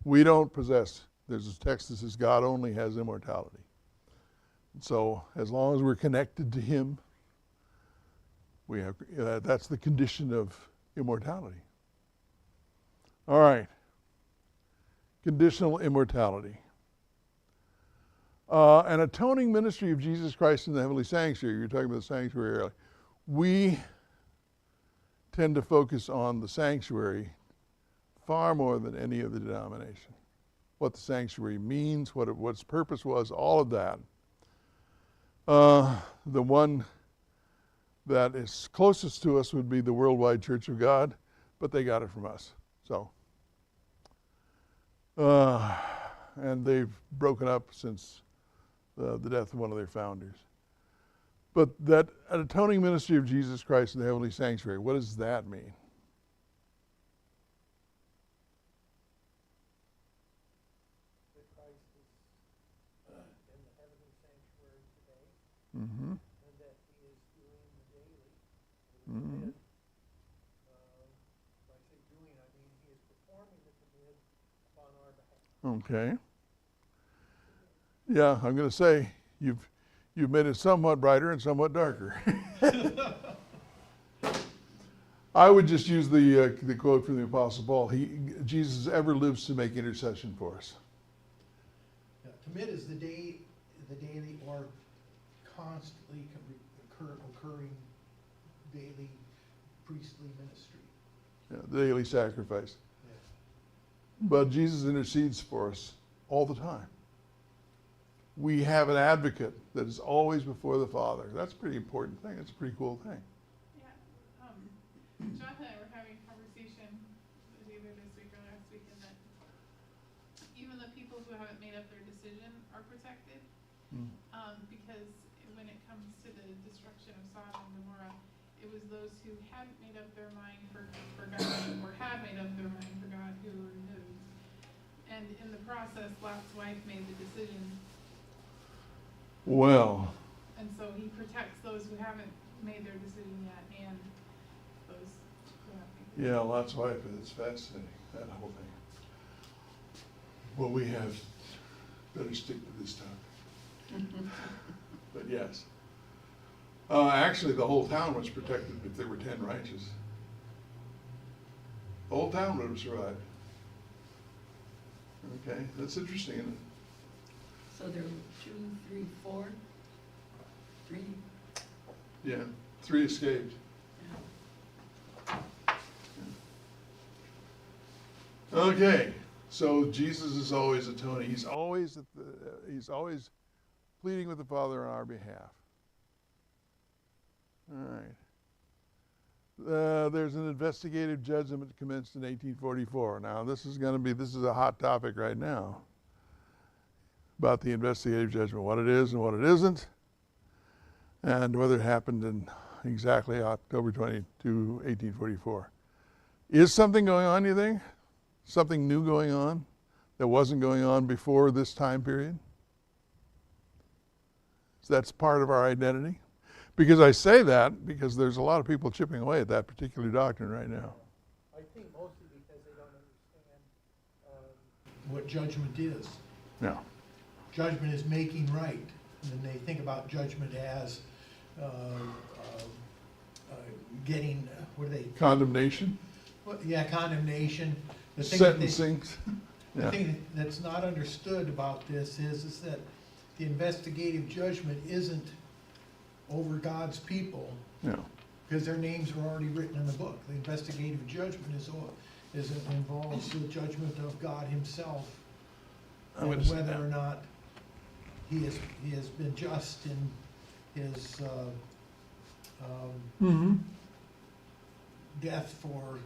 We don't possess, there's a text that says God only has immortality. So as long as we're connected to Him, we have that's the condition of immortality. All right. Conditional immortality. An atoning ministry of Jesus Christ in the heavenly sanctuary. You're talking about the sanctuary earlier. We tend to focus on the sanctuary far more than any of the denomination. What the sanctuary means, what its purpose was, all of that. The one that is closest to us would be the Worldwide Church of God, but they got it from us. So, and they've broken up since the death of one of their founders. But that an atoning ministry of Jesus Christ in the heavenly sanctuary, what does that mean? That Christ is in the heavenly sanctuary today, Mm-hmm. and that He is doing the daily. Mm-hmm. When I say doing, I mean He is performing the command upon our behalf. Okay. Yeah, I'm going to say you've made it somewhat brighter and somewhat darker. I would just use the quote from the Apostle Paul. Jesus ever lives to make intercession for us. Yeah, commit is the daily or constantly occurring daily priestly ministry. Yeah, the daily sacrifice. Yeah. But Jesus intercedes for us all the time. We have an advocate that is always before the Father. That's a pretty important thing. It's a pretty cool thing. Yeah. Jonathan and I were having a conversation either this week or last week, and that even the people who haven't made up their decision are protected, because when it comes to the destruction of Sodom and Gomorrah, it was those who hadn't made up their mind for God, or had made up their mind for God, who were removed. And in the process, Lot's wife made the decision. Well. And so he protects those who haven't made their decision yet, and those who have made their Yeah, Lot's wife, it's fascinating, that whole thing. Well, we have better stick to this topic. But yes. Actually, the whole town was protected if there were 10 righteous. The whole town would have survived. Okay, that's interesting, isn't it? So there were 2, 3, 4, 3. Yeah, 3 escaped. Yeah. Okay, so Jesus is always atoning. He's always pleading with the Father on our behalf. All right. There's an investigative judgment commenced in 1844. Now, this is a hot topic right now about the investigative judgment, what it is and what it isn't, and whether it happened in exactly October 22, 1844. Is something going on, you think? Something new going on that wasn't going on before this time period? So that's part of our identity. Because I say that because there's a lot of people chipping away at that particular doctrine right now. I think mostly because they don't understand what judgment is. Yeah. Judgment is making right, and they think about judgment as getting, what are they? Condemnation? Well, yeah, condemnation. The thing that Sentencing. the thing that's not understood about this is that the investigative judgment isn't over God's people, Yeah. because their names are already written in the book. The investigative judgment involves the judgment of God Himself, and whether or not He has been just in His death for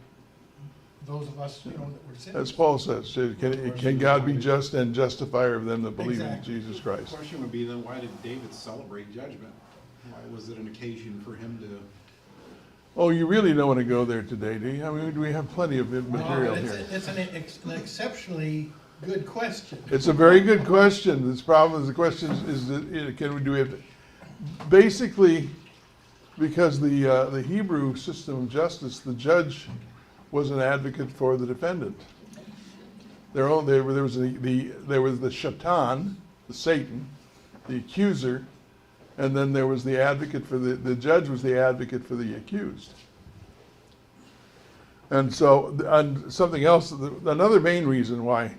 those of us, that were sinners. As Paul says, can God be just and justifier of them that believe Exactly. in Jesus The Christ? question would be then, why did David celebrate judgment? Why was it an occasion for him to? Oh, you really don't want to go there today, do you? I mean, we have plenty of material here. It's an exceptionally good question. It's a very good question. The problem is the question is do we have to, basically, because the Hebrew system of justice, the judge was an advocate for the defendant. There was the Shaitan, the Satan, the accuser, and then there was the advocate for the judge was the advocate for the accused. And so, and something else, another main reason why,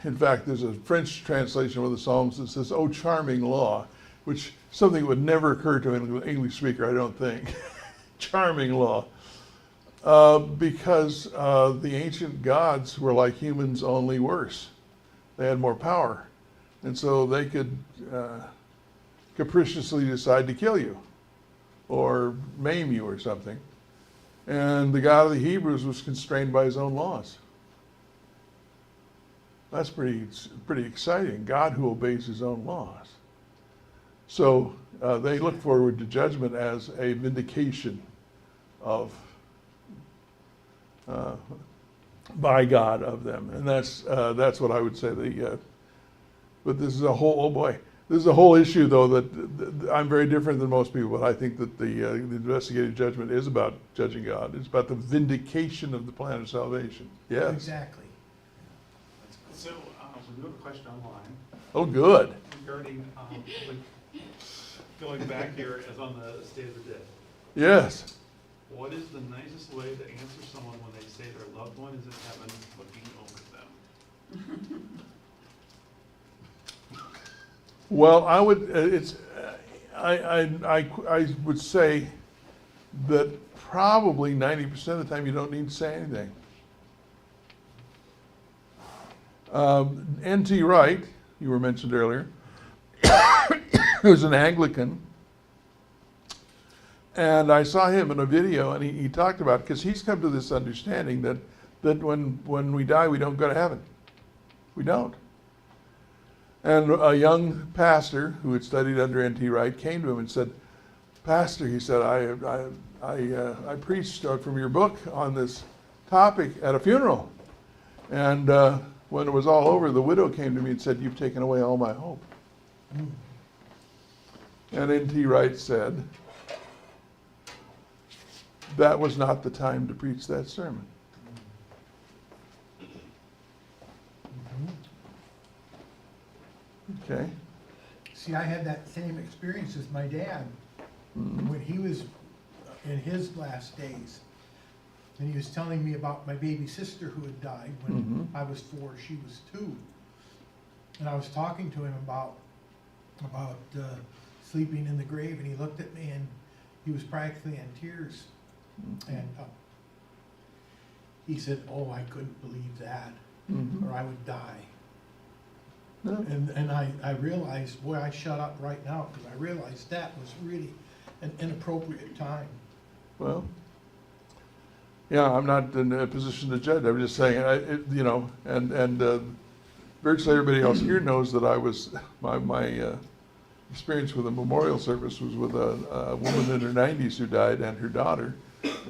in fact, there's a French translation of the Psalms that says, "Oh, charming law," which something would never occur to an English speaker, I don't think. Charming law. Because the ancient gods were like humans, only worse. They had more power. And so they could capriciously decide to kill you or maim you or something. And the God of the Hebrews was constrained by his own laws. That's pretty exciting. God who obeys his own laws. So they look forward to judgment as a vindication of by God of them, and that's what I would say. But this is a whole this is a whole issue though that I'm very different than most people. But I think that the investigative judgment is about judging God. It's about the vindication of the plan of salvation. Yes. Exactly. So, we do have a question online Oh, good. regarding, going back here as on the state of the dead. Yes. What is the nicest way to answer someone when they say their loved one is in heaven looking over them? Well, I would, I would say that probably 90% of the time you don't need to say anything. N.T. Wright, you were mentioned earlier, who's an Anglican, and I saw him in a video, and he talked about, because he's come to this understanding that when we die, we don't go to heaven. We don't. And a young pastor who had studied under N.T. Wright came to him and said, "Pastor," he said, I preached from your book on this topic at a funeral. And when it was all over, the widow came to me and said, "You've taken away all my hope." And N.T. Wright said, that was not the time to preach that sermon. Okay. See, I had that same experience as my dad when he was in his last days. And he was telling me about my baby sister who had died when I was 4, she was 2. And I was talking to him about sleeping in the grave, and he looked at me and he was practically in tears. And he said, "Oh, I couldn't believe that, or I would die." No. And I realized, boy, I shut up right now, because I realized that was really an inappropriate time. Well, yeah, I'm not in a position to judge. I'm just saying, virtually everybody else here knows that I was, my experience with a memorial service was with a woman in her 90s who died, and her daughter.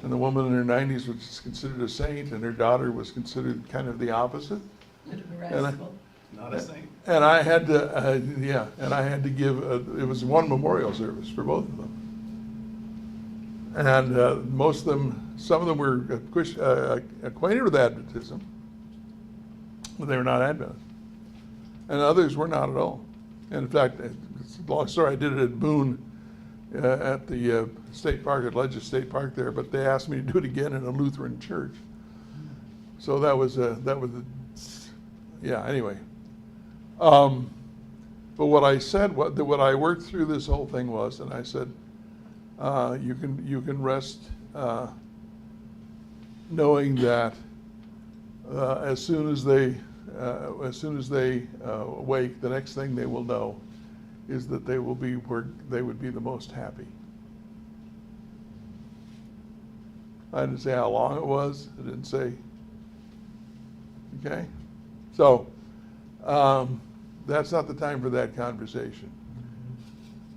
And the woman in her 90s was considered a saint, and her daughter was considered kind of the opposite. Not a saint. And I had to, give, it was one memorial service for both of them. And most of them, some of them were acquainted with Adventism, but they were not Adventists. And others were not at all. And in fact, it's a long story, I did it at Boone at the state park, at Ledges State Park there, but they asked me to do it again in a Lutheran church. So anyway. But what I said, what I worked through this whole thing was, and I said, you can rest knowing that as soon as they wake, the next thing they will know is that they will be where they would be the most happy. I didn't say how long it was. I didn't say. Okay, so that's not the time for that conversation.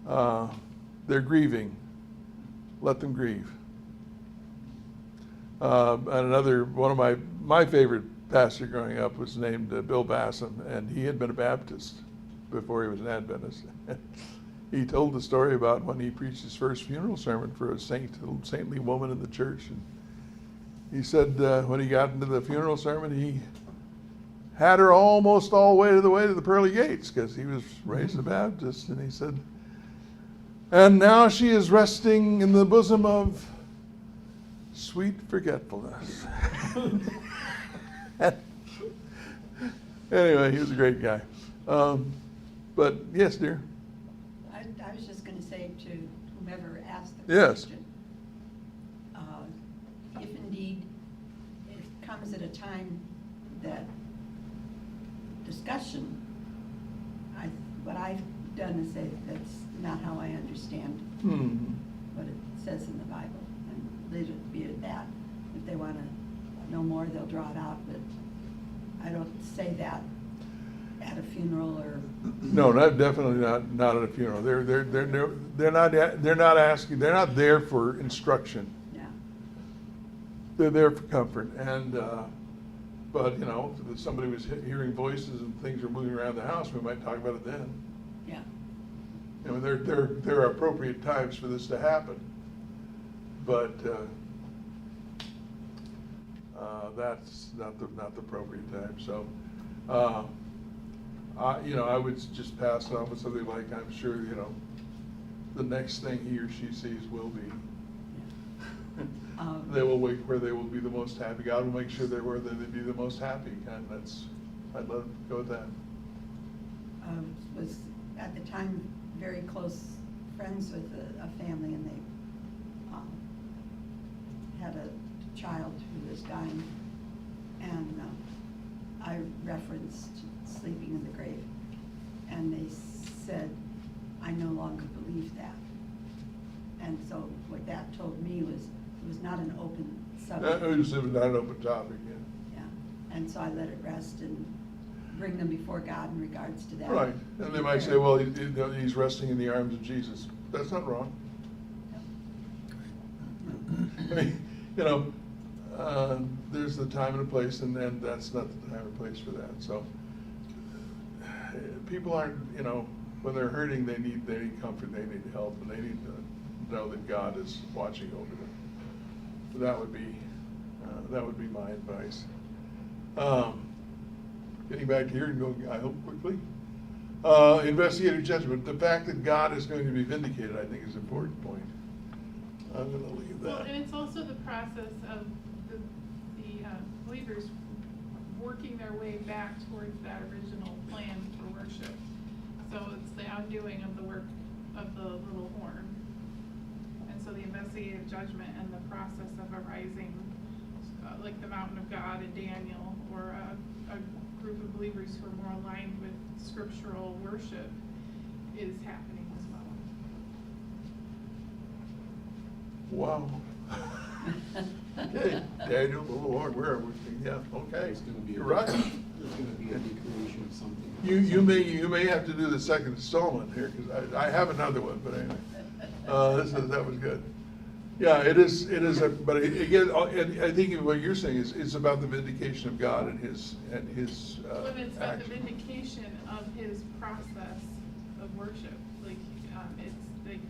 They're grieving. Let them grieve. And one of my favorite pastor growing up was named Bill Bassam, and he had been a Baptist before he was an Adventist. He told the story about when he preached his first funeral sermon for a saintly woman in the church. And he said when he got into the funeral sermon, he had her almost all the way to the pearly gates, because he was raised a Baptist. And he said, "And now she is resting in the bosom of sweet forgetfulness." Anyway, he was a great guy. But yes, dear. I was just going to say to whomever asked the Yes. question, if indeed it comes at a time that discussion, what I've done is say that's not how I understand what it says in the Bible, and leave it be at that. If they want to know more, they'll draw it out, but I don't say that at a funeral or. No, definitely not at a funeral. They're not asking. They're not there for instruction. Yeah. They're there for comfort. And but if somebody was hearing voices and things were moving around the house, we might talk about it then. Yeah. There are appropriate times for this to happen, but that's not the appropriate time. So. I would just pass it on with something like, I'm sure, the next thing he or she sees will be. They will wait where they will be the most happy. God will make sure they're where they be the most happy, and I'd let them go with that. Was at the time very close friends with a family, and they had a child who was dying, and I referenced sleeping in the grave, and they said, I no longer believe that. And so what that told me was it was not an open subject. It was not an open topic, yeah. Yeah, and so I let it rest and bring them before God in regards to that. Right, and they might say, well, he's resting in the arms of Jesus. That's not wrong. I mean, there's the time and a place, and then that's not the time and place for that. So people aren't, when they're hurting, they need comfort, they need help, and they need to know that God is watching over them. So that would be my advice. Getting back here and going, I hope quickly. Investigative judgment. The fact that God is going to be vindicated, I think, is an important point. I'm going to leave that. Well, and it's also the process of the believers working their way back towards that original plan for worship. So it's the undoing of the work of the little horn. And so the investigative judgment and the process of arising, like the mountain of God in Daniel, or a group of believers who are more aligned with scriptural worship, is happening as well. Wow. Okay, Daniel, the Lord, where are we? Yeah, okay. It's gonna be You're right. There's gonna be a recreation of something. You may have to do the second installment here, because I have another one, but anyway. That was good. Yeah, it is, but again, I think what you're saying is, it's about the vindication of God and his Well, it's about the action. vindication of his process of worship. Like, it's like,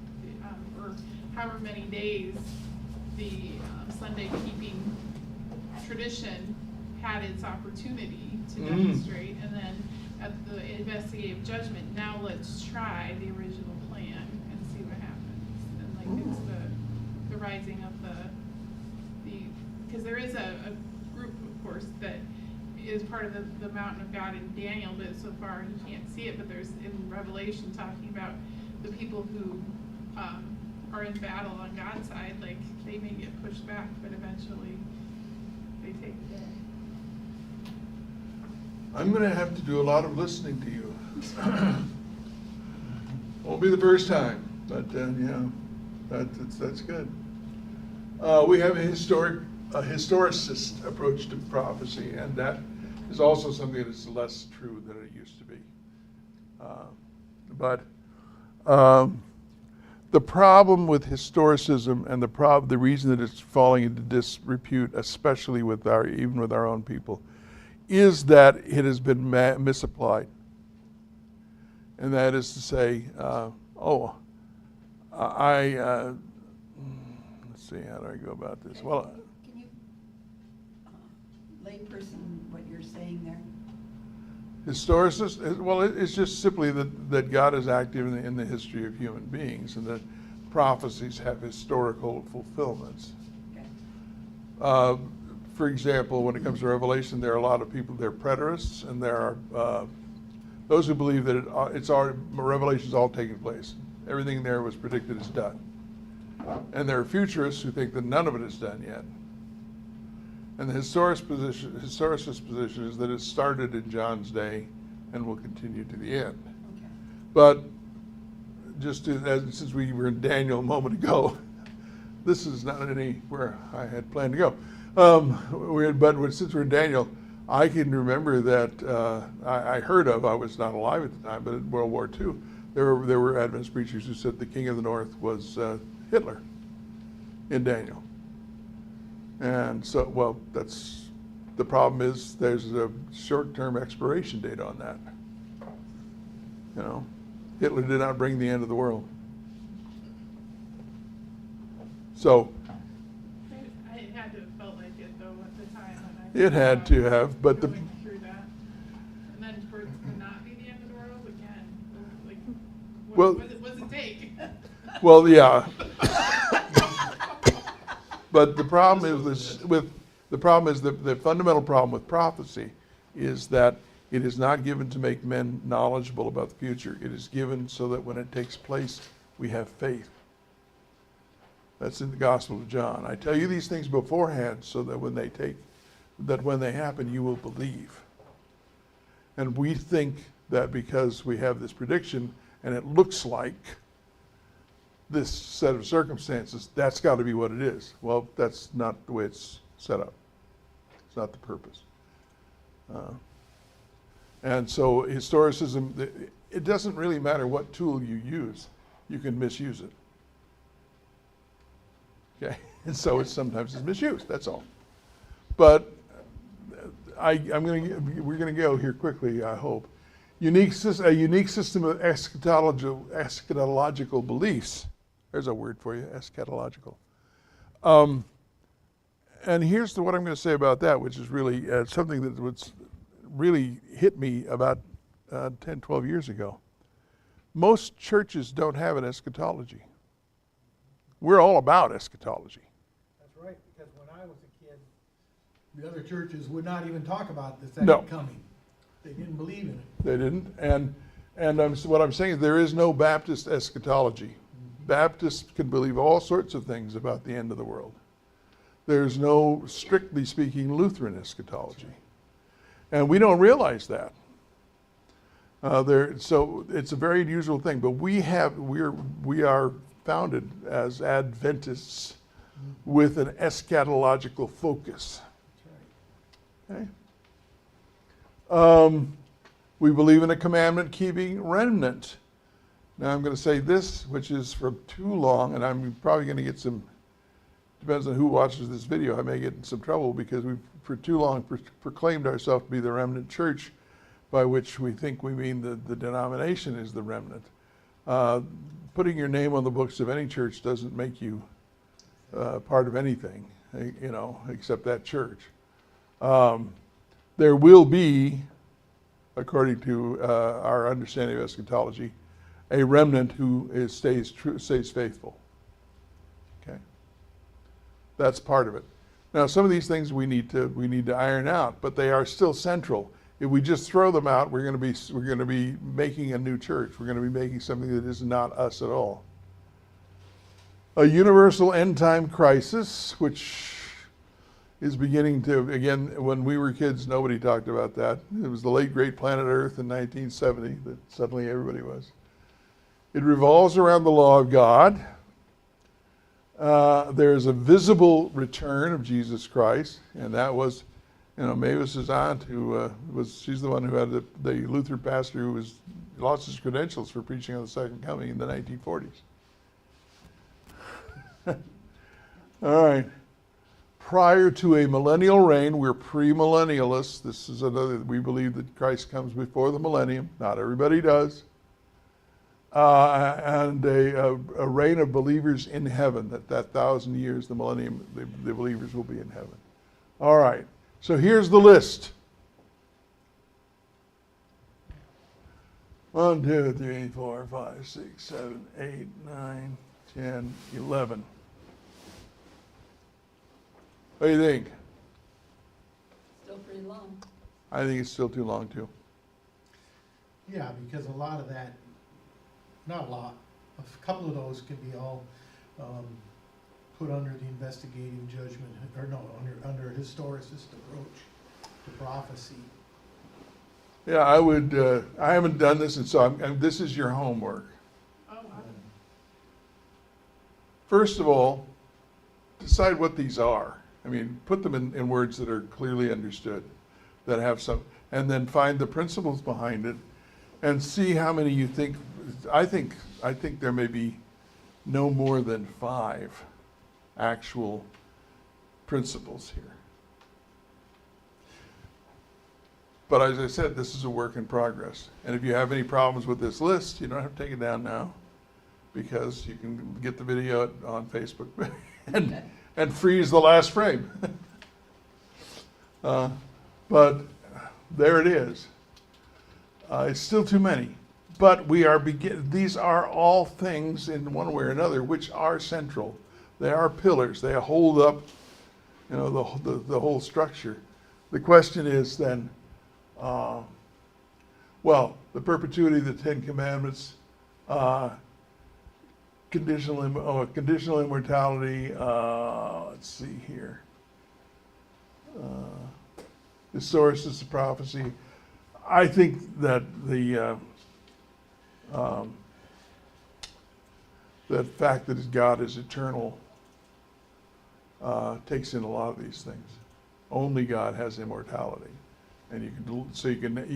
or however many days the Sunday keeping tradition had its opportunity to demonstrate, and then at the investigative judgment, now let's try the original plan and see what happens. And like, it's the rising of the because there is a group, of course, that is part of the mountain of God in Daniel, but so far you can't see it, but there's in Revelation talking about the people who are in battle on God's side. Like, they may get pushed back, but eventually they take the day. I'm going to have to do a lot of listening to you. Won't be the first time, but that's good. We have a historicist approach to prophecy, and that is also something that is less true than it used to be. But the problem with historicism, and the reason that it's falling into disrepute, especially even with our own people, is that it has been misapplied. And that is to say, let's see, how do I go about this? Well, Can you, layperson, what you're saying there? historicist, well, it's just simply that God is active in the history of human beings, and that prophecies have historical fulfillments. Okay. For example, when it comes to Revelation, there are a lot of people, they're preterists, and there are those who believe that Revelation's all taken place. Everything there was predicted is done. And there are futurists who think that none of it is done yet. And the historicist position is that it started in John's day and will continue to the end. Okay. But since we were in Daniel a moment ago, this is not where I had planned to go. But since we're in Daniel, I can remember that I heard of, I was not alive at the time, but in World War II, there were Adventist preachers who said the king of the north was Hitler in Daniel. And so, well, the problem is there's a short-term expiration date on that. Hitler did not bring the end of the world. So, It had to have felt like it, though, at the time when I it had to have, but going through that. And then for it to not be the end of the world again, like, what does it take? Well, yeah. But the problem is this, the fundamental problem with prophecy is that it is not given to make men knowledgeable about the future. It is given so that when it takes place, we have faith. That's in the Gospel of John. I tell you these things beforehand so that when they happen, you will believe. And we think that because we have this prediction and it looks like this set of circumstances, that's got to be what it is. Well, that's not the way it's set up. It's not the purpose. And so historicism, it doesn't really matter what tool you use. You can misuse it. Okay, and so sometimes it's misused, that's all. But we're going to go here quickly, I hope. A unique system of eschatological beliefs. There's a word for you, eschatological. And here's what I'm going to say about that, which is really something that was really hit me about 10, 12 years ago. Most churches don't have an eschatology. We're all about eschatology. That's right, because when I was a kid, the other churches would not even talk about the second coming. They didn't believe in it. They didn't. And what I'm saying is there is no Baptist eschatology. Baptists can believe all sorts of things about the end of the world. There's no, strictly speaking, Lutheran eschatology. And we don't realize that. So it's a very unusual thing. But we are founded as Adventists with an eschatological focus. Okay? We believe in a commandment-keeping remnant. Now I'm going to say this, which is for too long, and I'm probably going to get some, depends on who watches this video, I may get in some trouble because we've for too long proclaimed ourselves to be the remnant church, by which we think we mean the denomination is the remnant. Putting your name on the books of any church doesn't make you part of anything, except that church. There will be, according to our understanding of eschatology, a remnant who stays faithful. Okay, that's part of it. Now, some of these things we need to iron out, but they are still central. If we just throw them out, we're going to be making a new church. We're going to be making something that is not us at all. A universal end time crisis, which is beginning to, again, when we were kids, nobody talked about that. It was the late great planet Earth in 1970 that suddenly everybody was. It revolves around the law of God. There's a visible return of Jesus Christ, and that was, Mavis's aunt, she's the one who had the Lutheran pastor who lost his credentials for preaching on the second coming in the 1940s. All right. Prior to a millennial reign, we're premillennialists. This is we believe that Christ comes before the millennium. Not everybody does. And a reign of believers in heaven, that 1,000 years, the millennium, the believers will be in heaven. All right. So here's the list. 1, 2, 3, 4, 5, 6, 7, 8, 9, 10, 11. What do you think? Still pretty long. I think it's still too long, too. Yeah, because a lot of that, not a lot, a couple of those could be all put under the investigative judgment, or no, under historicist approach to prophecy. Yeah, I would. I haven't done this, and so this is your homework. Oh, wow. First of all, decide what these are. I mean, put them in words that are clearly understood, that have some, and then find the principles behind it, and see how many you think. I think there may be no more than 5 actual principles here. But as I said, this is a work in progress. And if you have any problems with this list, you don't have to take it down now, because you can get the video on Facebook and freeze the last frame. But there it is. It's still too many. But these are all things in one way or another which are central. They are pillars. They hold up, you know, the whole structure. The question is then, well, the perpetuity of the Ten Commandments, conditional immortality, let's see here. The sources of prophecy. I think that the fact that God is eternal takes in a lot of these things. Only God has immortality, and you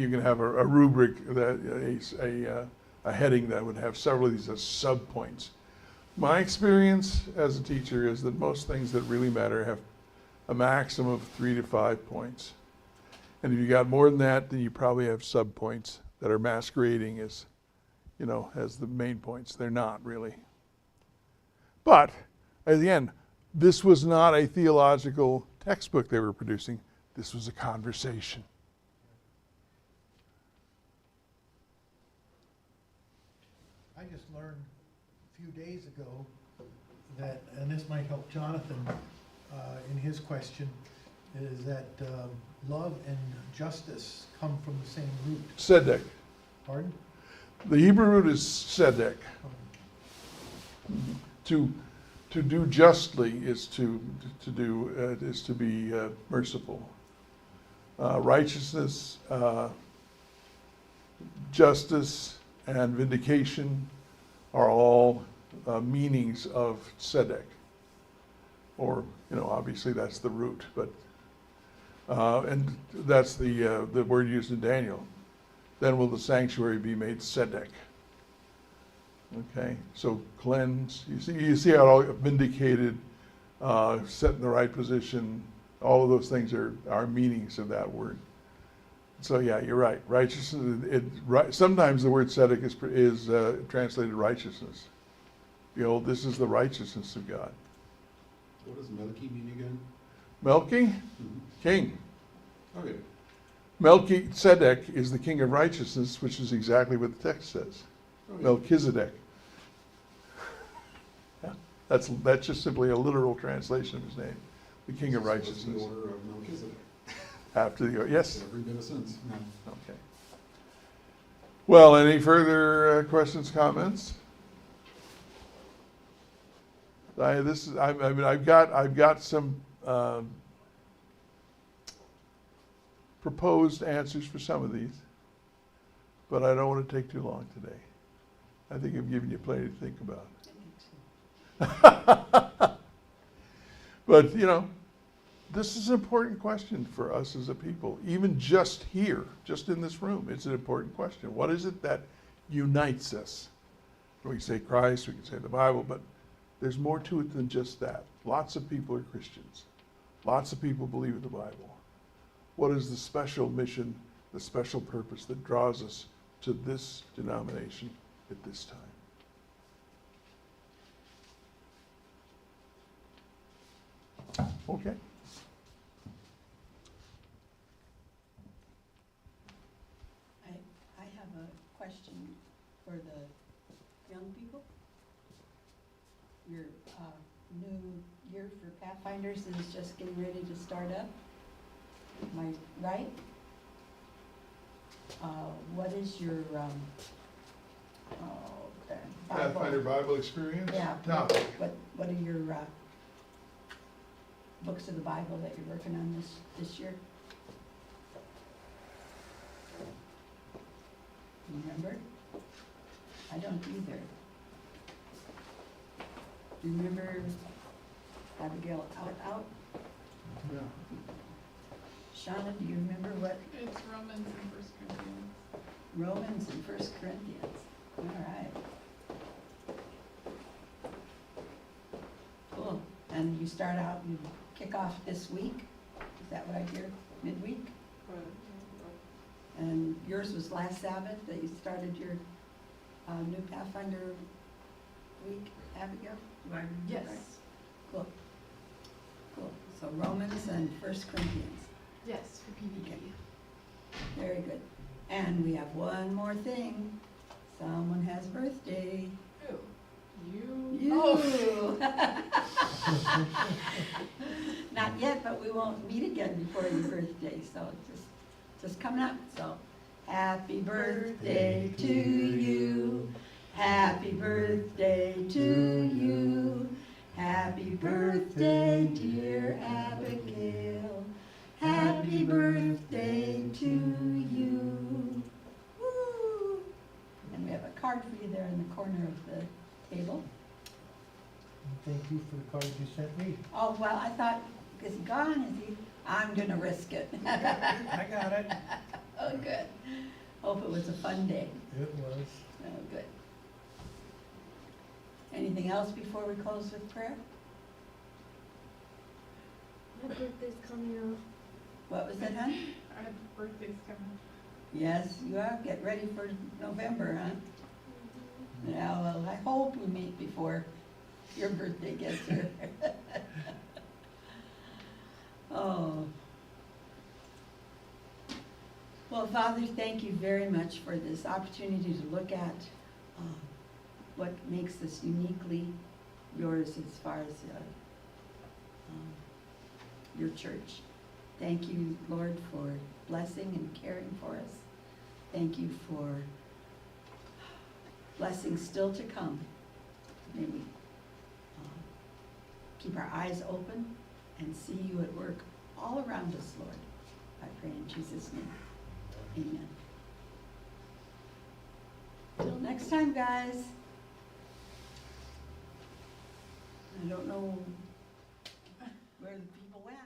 can have a rubric that a heading that would have several of these as subpoints. My experience as a teacher is that most things that really matter have a maximum of 3 to 5 points. And if you got more than that, then you probably have subpoints that are masquerading as, you know, as the main points. They're not really. But, again, this was not a theological textbook they were producing. This was a conversation. I just learned a few days ago that, and this might help Jonathan in his question, is that love and justice come from the same root. Tzedek. Pardon? The Hebrew root is tzedek. To do justly is to be merciful. Righteousness, justice, and vindication are all meanings of tzedek. Or, you know, obviously that's the root, but and that's the word used in Daniel. Then will the sanctuary be made tzedek. Okay, so cleanse. You see how it all vindicated, set in the right position. All of those things are meanings of that word. So yeah, you're right. Righteousness. Sometimes the word tzedek is translated righteousness. Behold, this is the righteousness of God. What does Melchi mean again? Melchi, Mm-hmm. king. Okay. Melchizedek is the king of righteousness, which is exactly what the text says. Okay. Melchizedek. Yeah, that's just simply a literal translation of his name, the king of So what's righteousness. the order of Melchizedek? After the yes. Every bit of sense. Yeah. Okay. Well, any further questions, comments? I've got some proposed answers for some of these, but I don't want to take too long today. I think I've given you plenty to think about. But, you know, this is an important question for us as a people, even just here, just in this room. It's an important question. What is it that unites us? We can say Christ, we can say the Bible, but there's more to it than just that. Lots of people are Christians. Lots of people believe in the Bible. What is the special mission, the special purpose that draws us to this denomination at this time? Okay. I have a question for the young people. Your new year for Pathfinders is just getting ready to start up. Am I right? What is your Pathfinder Bible experience? Yeah. Topic. What are your books of the Bible that you're working on this year? Remember? I don't either. Do you remember Abigail Out? Yeah. Shauna, do you remember what? It's Romans and 1 Corinthians. Romans and 1 Corinthians. All right. Cool. And you start out, you kick off this week? Is that what I hear? Midweek? And yours was last Sabbath that you started your new Pathfinder week, Abigail? Do I remember Yes. right? Cool. Cool. So Romans and 1 Corinthians. Yes, for PVD. Okay. Very good. And we have one more thing. Someone has birthday. Who? You? You. Oh. Not yet, but we won't meet again before your birthday, so just coming up, so. Happy birthday to you, happy birthday to you, happy birthday, dear Abigail, happy birthday to you. Woo! And we have a card for you there in the corner of the table. And thank you for the card you sent me. Oh, well, I thought, is he gone? Is he? I'm gonna risk it. I got it. Oh, good. Hope it was a fun day. It was. Oh, good. Anything else before we close with prayer? My birthday's coming up. What was it, hon? Our birthday's coming. Yes, you are. Get ready for November, huh? Yeah, well, I hope we meet before your birthday gets here. Oh. Well, Father, thank you very much for this opportunity to look at what makes us uniquely yours as far as your church. Thank you, Lord, for blessing and caring for us. Thank you for blessings still to come. May we keep our eyes open and see you at work all around us, Lord. I pray in Jesus' name. Amen. Till next time, guys. I don't know where the people went.